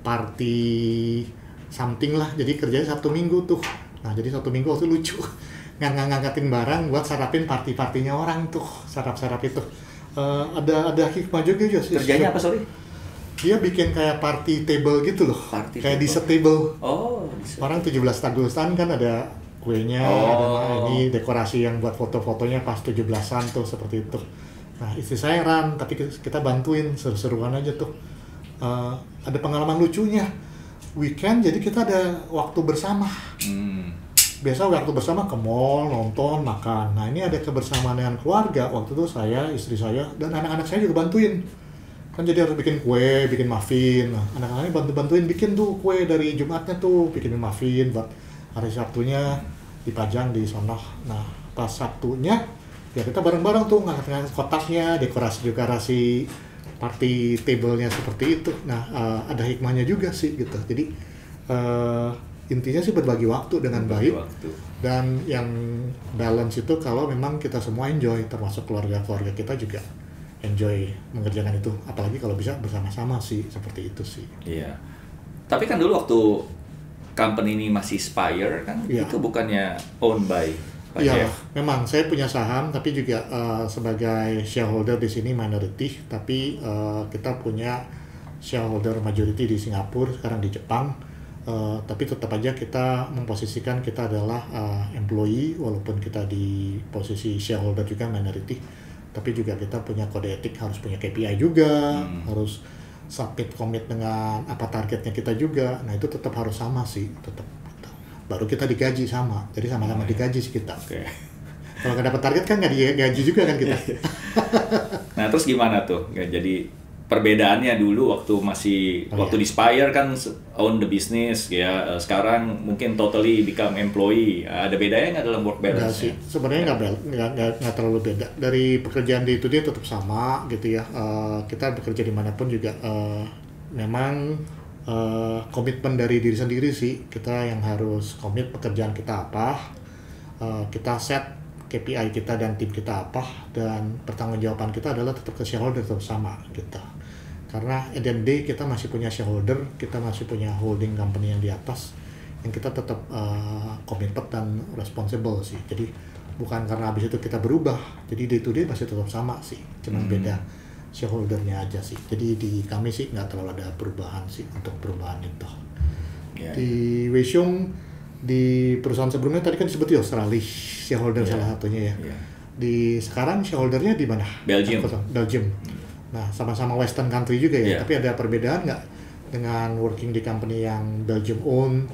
party something lah. Jadi kerjanya Sabtu Minggu tuh. Nah, jadi Sabtu Minggu waktu lucu. Ngangkatin barang buat sarapin party-partinya orang tuh. Sarap-sarap itu. Ada hikmah juga sih.
Kerjanya apa, sorry?
Dia bikin kayak party table gitu loh, kayak dessert table. Orang 17 Agustusan kan ada kuenya, ada ini dekorasi yang buat foto-fotonya pas 17-an tuh seperti itu. Nah istri saya run, tapi kita bantuin seru-seruan aja tuh. Ada pengalaman lucunya, weekend jadi kita ada waktu bersama. Biasa waktu bersama ke mall, nonton, makan. Nah ini ada kebersamaan dengan keluarga. Waktu itu saya, istri saya, dan anak-anak saya juga bantuin. Kan jadi harus bikin kue, bikin muffin. Nah, anak-anaknya bantuin bikin tuh kue dari Jumatnya tuh, bikin muffin buat hari Sabtunya dipajang di sono. Nah, pas Sabtunya ya kita bareng-bareng tuh ngangkat kotaknya, dekorasi party table-nya seperti itu. Nah, ada hikmahnya juga sih gitu. Jadi intinya sih berbagi waktu dengan baik.
Waktu.
Dan yang balance itu kalau memang kita semua enjoy, termasuk keluarga-keluarga kita juga enjoy mengerjakan itu. Apalagi kalau bisa bersama-sama sih, seperti itu sih.
Iya. Tapi kan dulu waktu company ini masih Spire kan, itu bukannya owned by Pak
Iya,
Jeff?
memang saya punya saham, tapi juga sebagai shareholder di sini minority, tapi kita punya shareholder majority di Singapura, sekarang di Jepang, tapi tetap aja kita memposisikan kita adalah employee, walaupun kita di posisi shareholder juga minority, tapi juga kita punya kode etik, harus punya KPI juga, harus submit commit dengan apa targetnya kita juga, nah itu tetap harus sama sih, tetap. Baru kita digaji sama, jadi sama-sama digaji sih kita. Kalau nggak dapat target kan nggak digaji juga kan kita.
Nah terus gimana tuh? Jadi perbedaannya dulu waktu waktu di Spire kan own the business ya, sekarang mungkin totally become employee. Ada bedanya nggak dalam work balance?
Nggak sih, sebenarnya nggak terlalu beda. Dari pekerjaan di itu dia tetap sama gitu ya. Kita bekerja dimanapun juga memang komitmen dari diri sendiri sih, kita yang harus komit pekerjaan kita apa, kita set KPI kita dan tim kita apa, dan pertanggungjawaban kita adalah tetap ke shareholder tetap sama gitu. Karena at the end of the day kita masih punya shareholder, kita masih punya holding company yang di atas, yang kita tetap committed dan responsible sih. Jadi bukan karena habis itu kita berubah, jadi day to day masih tetap sama sih, cuman beda shareholdernya aja sih. Jadi di kami sih nggak terlalu ada perubahan sih untuk perubahan itu. Di Weisiong, di perusahaan sebelumnya tadi kan disebut di Australia shareholder salah satunya ya. Di sekarang shareholdernya di mana? Belgium. Nah sama-sama Western country juga ya. Tapi ada perbedaan nggak dengan working di company yang Belgium own,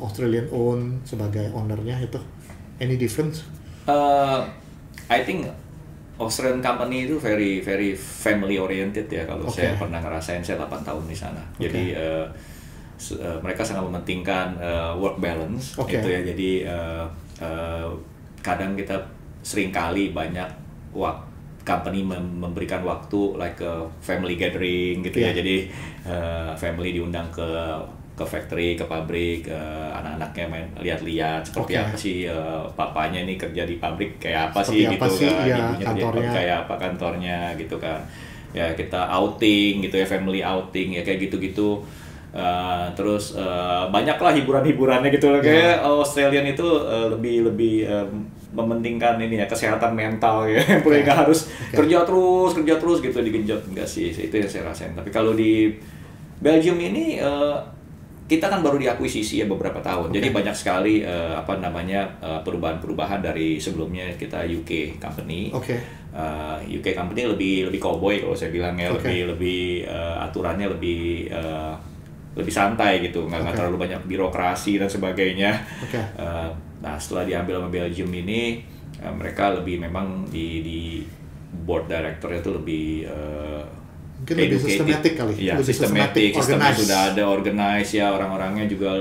Australian own sebagai ownernya itu? Any difference?
I think Australian company itu very family oriented ya, kalau saya pernah ngerasain, saya 8 tahun di sana. Jadi mereka sangat mementingkan work balance gitu ya. Jadi kadang kita seringkali banyak company memberikan waktu like family gathering gitu ya. Jadi family diundang ke factory, ke pabrik, anak-anaknya main lihat-lihat seperti apa sih papanya ini kerja di pabrik kayak apa sih gitu kan, ibunya kerja kayak apa kantornya gitu kan. Ya kita outing gitu ya, family outing ya kayak gitu-gitu. Terus banyaklah hiburan-hiburannya gitu loh. Kayak Australian itu lebih mementingkan ini ya, kesehatan mental ya. Boleh nggak harus kerja terus gitu digenjot, enggak sih, itu yang saya rasain. Tapi kalau di Belgium ini kita kan baru diakuisisi ya beberapa tahun, jadi banyak sekali perubahan-perubahan dari sebelumnya kita UK company. UK company lebih cowboy kalau saya bilang ya, lebih aturannya lebih santai gitu, nggak terlalu banyak birokrasi dan sebagainya. Nah setelah diambil sama Belgium ini, mereka lebih memang di board director itu lebih
mungkin lebih sistematik kali
ya, sistematik, sistemnya sudah ada organize ya, orang-orangnya juga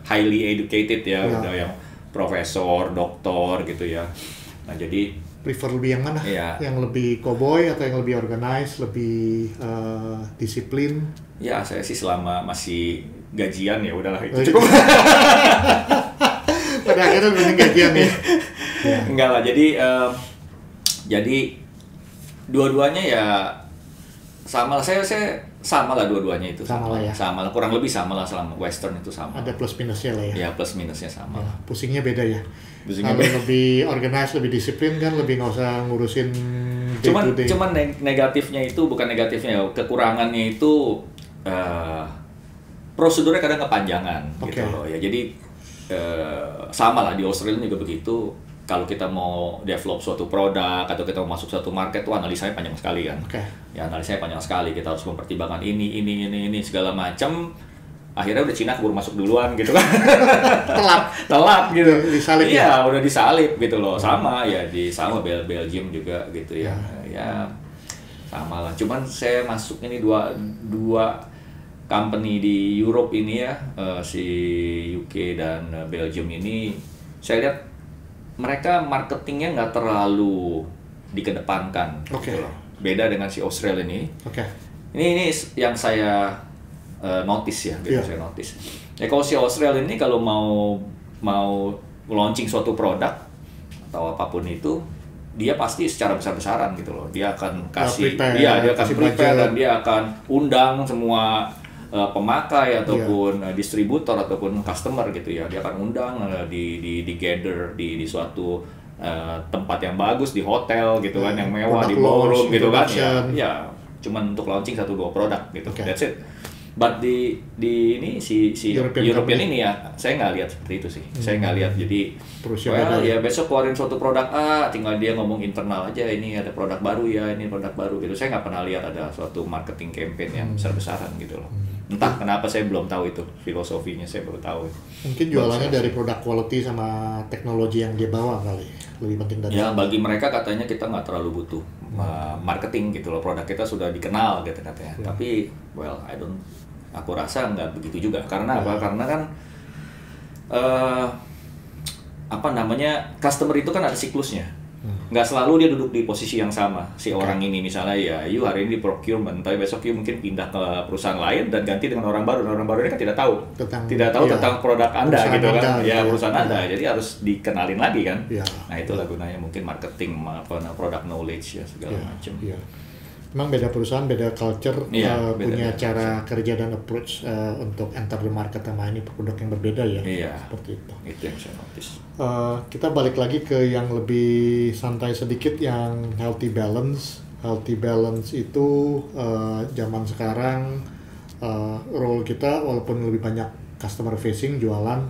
highly educated ya, udah yang profesor, doktor gitu ya. Nah jadi
prefer lebih yang mana? Yang lebih cowboy atau yang lebih organize, lebih disiplin?
Ya saya sih selama masih gajian ya udahlah itu cukup.
Pada akhirnya mending gajian ya.
Enggak lah, jadi dua-duanya ya sama lah, saya sama lah dua-duanya itu sama lah, kurang lebih sama lah, selama Western itu sama.
Ada plus minusnya lah ya.
Ya plus minusnya sama.
Ya, pusingnya beda ya. Kalau lebih organize, lebih disiplin kan, lebih nggak usah ngurusin day to day.
Cuman negatifnya itu bukan negatifnya, kekurangannya itu prosedurnya kadang kepanjangan gitu loh ya. Jadi sama lah di Australia juga begitu. Kalau kita mau develop suatu produk atau kita mau masuk suatu market, tuh analisanya panjang sekali kan. Ya analisanya panjang sekali, kita harus mempertimbangkan ini segala macam. Akhirnya udah Cina keburu masuk duluan gitu kan. telat gitu.
Disalip
ya. Udah disalip gitu loh. Sama ya sama Belgium juga gitu ya. Ya sama lah. Cuman saya masuk ini dua company di Europe ini ya, si UK dan Belgium ini, saya lihat mereka marketingnya nggak terlalu dikedepankan gitu loh. Beda dengan si Australia ini. Ini yang saya notice ya, gitu saya notice. Ya kalau si Australia ini kalau mau launching suatu produk atau apapun itu, dia pasti secara besar-besaran gitu loh. Dia akan kasih, dia akan prepare dan dia akan undang semua pemakai ataupun distributor ataupun customer gitu ya. Dia akan undang di gather di suatu tempat yang bagus, di hotel gitu kan, yang mewah, di ballroom gitu kan. Ya, cuman untuk launching 1-2 produk gitu. That's it. But di ini si European ini ya, saya nggak lihat seperti itu sih. Saya nggak lihat. Jadi ya besok keluarin suatu produk tinggal dia ngomong internal aja, ini ada produk baru ya, ini produk baru gitu. Saya nggak pernah lihat ada suatu marketing campaign yang besar-besaran gitu loh. Entah kenapa saya belum tahu itu filosofinya, saya baru tahu.
Mungkin jualannya dari produk quality sama teknologi yang dia bawa kali, lebih penting dari.
Ya bagi mereka katanya kita nggak terlalu butuh marketing gitu loh, produk kita sudah dikenal gitu katanya. Tapi aku rasa nggak begitu juga. Karena apa? Karena kan customer itu kan ada siklusnya. Nggak selalu dia duduk di posisi yang sama. Si orang ini misalnya ya, you hari ini di procurement, tapi besok you mungkin pindah ke perusahaan lain dan ganti dengan orang baru. Dan orang baru ini kan tidak tahu tentang produk Anda gitu kan. Perusahaan Anda. Jadi harus dikenalin lagi kan. Nah, itulah gunanya mungkin marketing, product knowledge ya segala macam.
Memang beda perusahaan, beda culture, punya cara kerja dan approach untuk enter the market sama ini produk yang berbeda ya. Seperti itu.
Itu yang saya notice.
Kita balik lagi ke yang lebih santai sedikit, yang healthy balance. Healthy balance itu zaman sekarang role kita walaupun lebih banyak customer facing, jualan,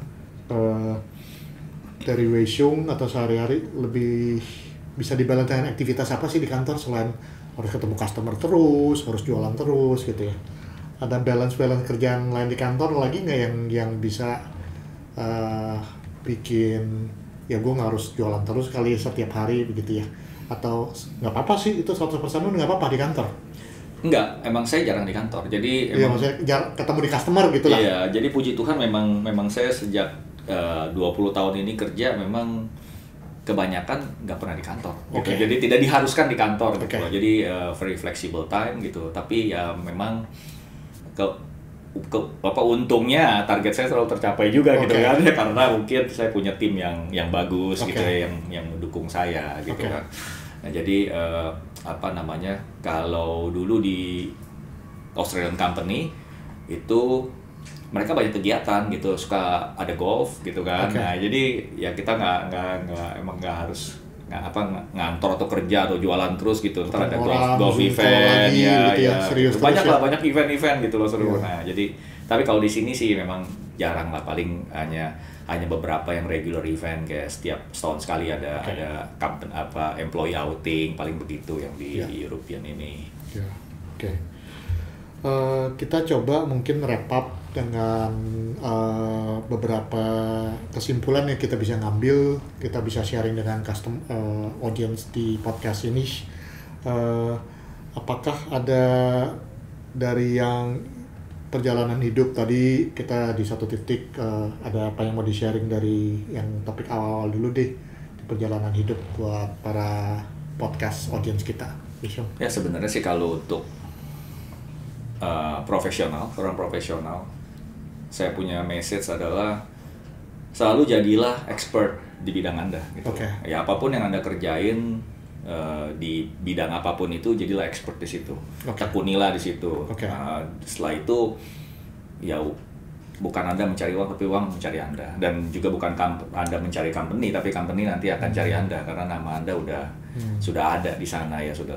dari Weisheng atau sehari-hari lebih bisa dibalance dengan aktivitas apa sih di kantor selain harus ketemu customer terus, harus jualan terus gitu ya. Ada balance kerjaan lain di kantor lagi nggak yang bisa bikin ya gue nggak harus jualan terus kali setiap hari begitu ya? Atau nggak apa-apa sih itu 100% nggak apa-apa di kantor?
Enggak, emang saya jarang di kantor. Jadi
maksudnya ketemu di customer gitu lah.
Iya, jadi puji Tuhan memang saya sejak 20 tahun ini kerja memang kebanyakan nggak pernah di kantor gitu. Jadi tidak diharuskan di kantor gitu loh. Jadi very flexible time gitu. Tapi ya memang untungnya target saya selalu tercapai juga gitu kan ya, karena mungkin saya punya tim yang bagus gitu ya, yang mendukung saya gitu kan. Nah, jadi kalau dulu di Australian company itu mereka banyak kegiatan gitu, suka ada golf gitu kan. Nah, jadi ya kita nggak harus ngantor atau kerja atau jualan terus gitu. Ntar ada golf event banyak event gitu loh seru. Nah, jadi tapi kalau di sini sih memang jarang lah, paling hanya beberapa yang regular event, kayak setiap setahun sekali ada company employee outing, paling begitu yang di European ini.
Kita coba mungkin wrap up dengan beberapa kesimpulan yang kita bisa ngambil, kita bisa sharing dengan audience di podcast ini. Apakah ada dari yang perjalanan hidup tadi, kita di satu titik ada apa yang mau di-sharing dari yang topik awal dulu deh, di perjalanan hidup buat para podcast audience kita?
Ya sebenarnya sih kalau untuk orang profesional, saya punya message adalah selalu jadilah expert di bidang Anda gitu. Ya apapun yang Anda kerjain di bidang apapun itu, jadilah expert di situ. Tekunilah di situ. Setelah itu ya bukan Anda mencari uang, tapi uang mencari Anda. Dan juga bukan Anda mencari company, tapi company nanti akan cari Anda, karena nama Anda sudah ada di sana ya, sudah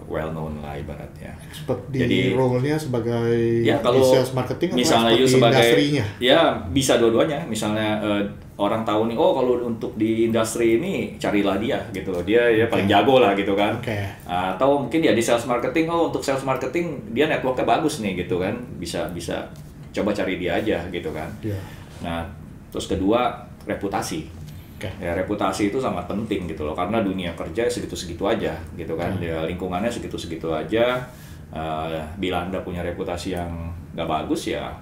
well known lah ibaratnya.
Expert di role-nya sebagai sales marketing
misalnya
atau expert di industrinya?
Ya bisa dua-duanya. Misalnya orang tahu nih, kalau untuk di industri ini carilah dia gitu loh, dia paling jago lah gitu kan. Atau mungkin ya di sales marketing, untuk sales marketing dia networknya bagus nih gitu kan, bisa coba cari dia aja gitu kan. Nah terus kedua, reputasi. Ya reputasi itu sangat penting gitu loh, karena dunia kerja segitu-segitu aja gitu kan. Ya lingkungannya segitu-segitu aja. Bila Anda punya reputasi yang nggak bagus ya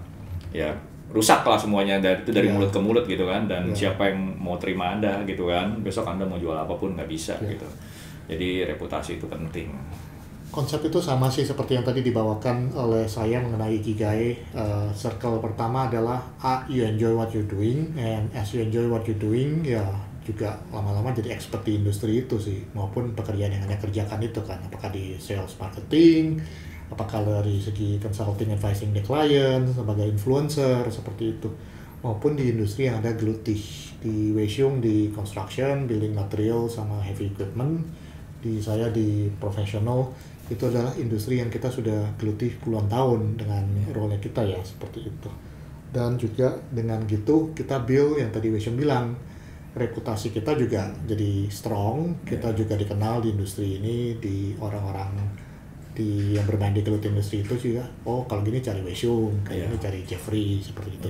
rusak lah semuanya, dari mulut ke mulut gitu kan. Dan siapa yang mau terima Anda gitu kan, besok Anda mau jual apapun nggak bisa gitu. Jadi reputasi itu penting.
Konsep itu sama sih seperti yang tadi dibawakan oleh saya mengenai Ikigai. Circle pertama adalah A, you enjoy what you're doing, and as you enjoy what you're doing, ya juga lama-lama jadi expert di industri itu sih, maupun pekerjaan yang Anda kerjakan itu kan, apakah di sales marketing, apakah dari segi consulting advising the client, sebagai influencer, seperti itu, maupun di industri yang Anda geluti, di Weisiung, di construction, building material, sama heavy equipment, di saya di professional, itu adalah industri yang kita sudah geluti puluhan tahun dengan role kita ya, seperti itu. Dan juga dengan gitu kita build yang tadi Weisiung bilang, reputasi kita juga jadi strong, kita juga dikenal di industri ini, di orang-orang yang bermain di gelut industri itu juga, oh kalau gini cari Weisiung, kayak ini cari Jeffrey, seperti itu.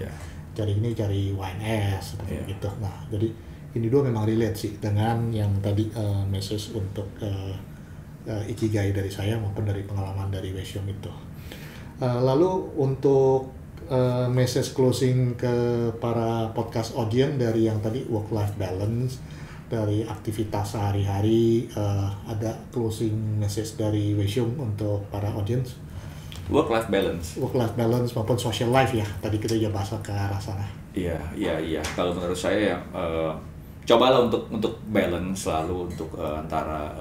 Cari ini cari YNS, seperti itu. Nah, jadi ini dua memang relate sih dengan yang tadi message untuk Ikigai dari saya maupun dari pengalaman dari Weisiung itu. Lalu untuk message closing ke para podcast audience dari yang tadi work-life balance, dari aktivitas sehari-hari, ada closing message dari Weisiung untuk para audience?
Work-life balance
maupun social life ya, tadi kita juga bahas ke arah sana.
Iya. Kalau menurut saya ya, cobalah untuk balance selalu untuk antara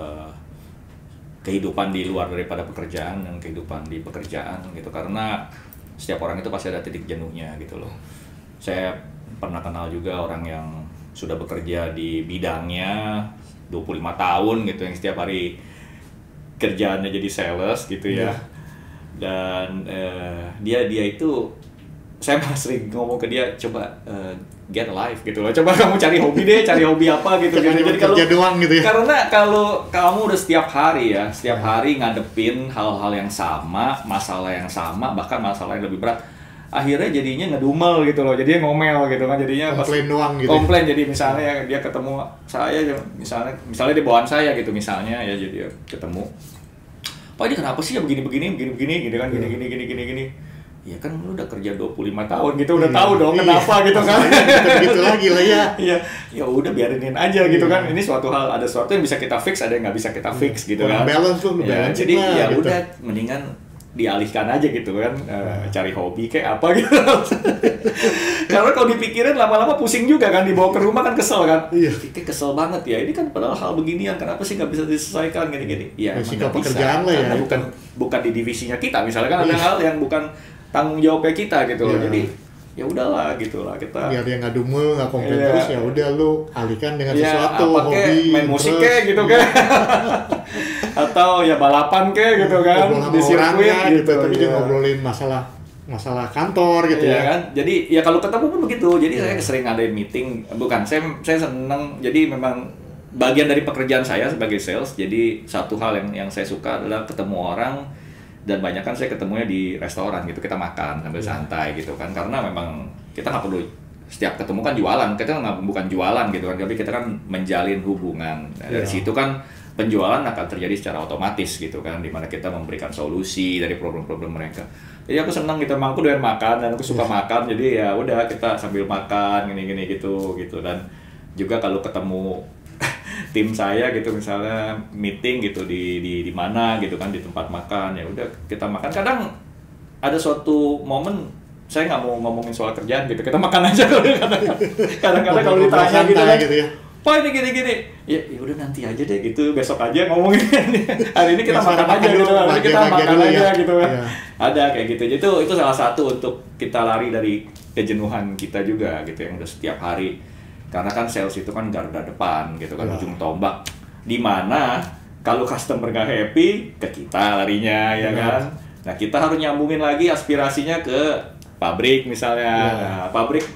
kehidupan di luar daripada pekerjaan dan kehidupan di pekerjaan gitu, karena setiap orang itu pasti ada titik jenuhnya gitu loh. Saya pernah kenal juga orang yang sudah bekerja di bidangnya 25 tahun gitu, yang setiap hari kerjaannya jadi sales gitu ya. Dan dia itu, saya malah sering ngomong ke dia, coba get a life gitu loh, coba kamu cari hobi apa gitu. Jadi kalau doang gitu ya. Karena kalau kamu udah setiap hari ngadepin hal-hal yang sama, masalah yang sama, bahkan masalah yang lebih berat, akhirnya jadinya ngedumel gitu loh, jadinya ngomel gitu kan, jadinya
komplain doang gitu.
Komplain, jadi misalnya dia ketemu saya, misalnya dia bawaan saya gitu misalnya ya, jadi dia ketemu, Pak ini kenapa sih ya begini gitu kan, gini. Ya kan lu udah kerja 25 tahun gitu, udah tahu dong kenapa gitu kan.
Gitu lagi lah ya.
Iya. Ya udah biarinin aja gitu kan. Ini suatu hal, ada sesuatu yang bisa kita fix, ada yang nggak bisa kita fix gitu kan.
Balance tuh,
ya, jadi ya gitu. Udah mendingan dialihkan aja gitu kan, cari hobi kayak apa gitu. Karena kalau dipikirin lama-lama pusing juga kan, dibawa ke rumah kan kesel kan. Kayak kesel banget ya, ini kan padahal hal beginian, kenapa sih nggak bisa diselesaikan gini-gini. Ya
sikap pekerjaan lah ya.
Bukan di divisinya kita, misalnya kan ada hal yang bukan tanggung jawabnya kita gitu loh. Jadi ya udahlah gitu lah, kita
biar dia nggak dumel, nggak komplain terus, ya udah lu alihkan dengan sesuatu, hobi,
main musik kayak gitu kan. Atau ya balapan kayak gitu kan, di sirkuit gitu.
Tapi dia ngobrolin masalah kantor gitu ya
kan. Jadi ya kalau ketemu pun begitu. Jadi saya sering ngadain meeting, saya seneng. Jadi memang bagian dari pekerjaan saya sebagai sales. Jadi satu hal yang saya suka adalah ketemu orang. Dan banyak kan saya ketemunya di restoran gitu, kita makan sambil santai gitu kan, karena memang kita nggak perlu setiap ketemu kan jualan, kita bukan jualan gitu kan, tapi kita kan menjalin hubungan. Dari situ kan penjualan akan terjadi secara otomatis gitu kan, dimana kita memberikan solusi dari problem-problem mereka. Jadi aku senang gitu, emang aku doyan makan dan aku suka makan, jadi ya udah kita sambil makan gini-gini gitu. Dan juga kalau ketemu tim saya gitu, misalnya meeting gitu di mana gitu kan, di tempat makan, ya udah kita makan. Kadang ada suatu momen saya nggak mau ngomongin soal kerjaan gitu, kita makan aja. Kadang-kadang kalau ditanya gitu kan, Pak ini gini, ya udah nanti aja deh gitu, besok aja ngomongin. Hari ini kita makan aja gitu, hari ini kita makan aja gitu. Ada kayak gitu. Itu salah satu untuk kita lari dari kejenuhan kita juga gitu, yang udah setiap hari. Karena kan sales itu kan garda depan gitu kan, ujung tombak, dimana kalau customer nggak happy, ke kita larinya ya kan. Nah kita harus nyambungin lagi aspirasinya ke pabrik misalnya. Nah, pabrik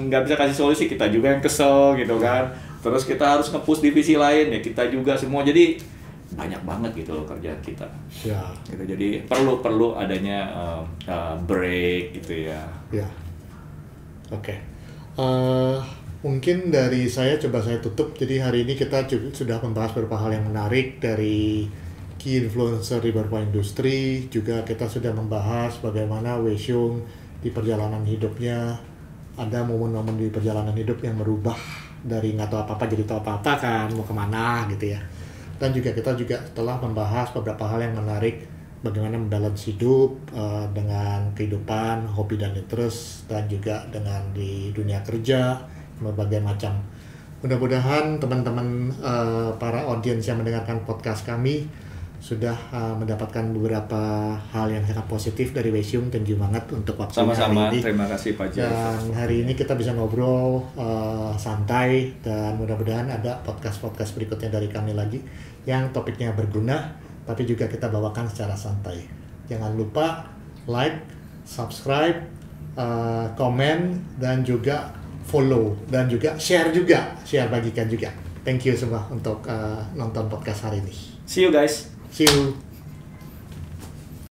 nggak bisa kasih solusi, kita juga yang kesel gitu kan. Terus kita harus nge-push divisi lain, ya kita juga semua. Jadi banyak banget gitu loh kerjaan kita. Gitu, jadi perlu adanya break gitu ya.
Oke. Mungkin dari saya tutup. Jadi hari ini kita sudah membahas beberapa hal yang menarik dari key influencer di beberapa industri. Juga kita sudah membahas bagaimana Weisiung di perjalanan hidupnya, ada momen-momen di perjalanan hidup yang merubah dari nggak tahu apa-apa jadi tahu apa-apa kan, mau kemana gitu ya. Dan juga kita juga telah membahas beberapa hal yang menarik, bagaimana membalance hidup dengan kehidupan, hobi dan interest, dan juga dengan di dunia kerja, berbagai macam. Mudah-mudahan teman-teman para audiens yang mendengarkan podcast kami sudah mendapatkan beberapa hal yang sangat positif dari Wesium. Thank you banget untuk waktunya
Sama-sama,
hari ini.
terima kasih Pak Jeff.
Dan hari ini kita bisa ngobrol santai, dan mudah-mudahan ada podcast-podcast berikutnya dari kami lagi yang topiknya berguna, tapi juga kita bawakan secara santai. Jangan lupa like, subscribe, komen, dan juga follow, dan juga share bagikan juga. Thank you semua untuk nonton podcast hari ini.
See you guys.
See you.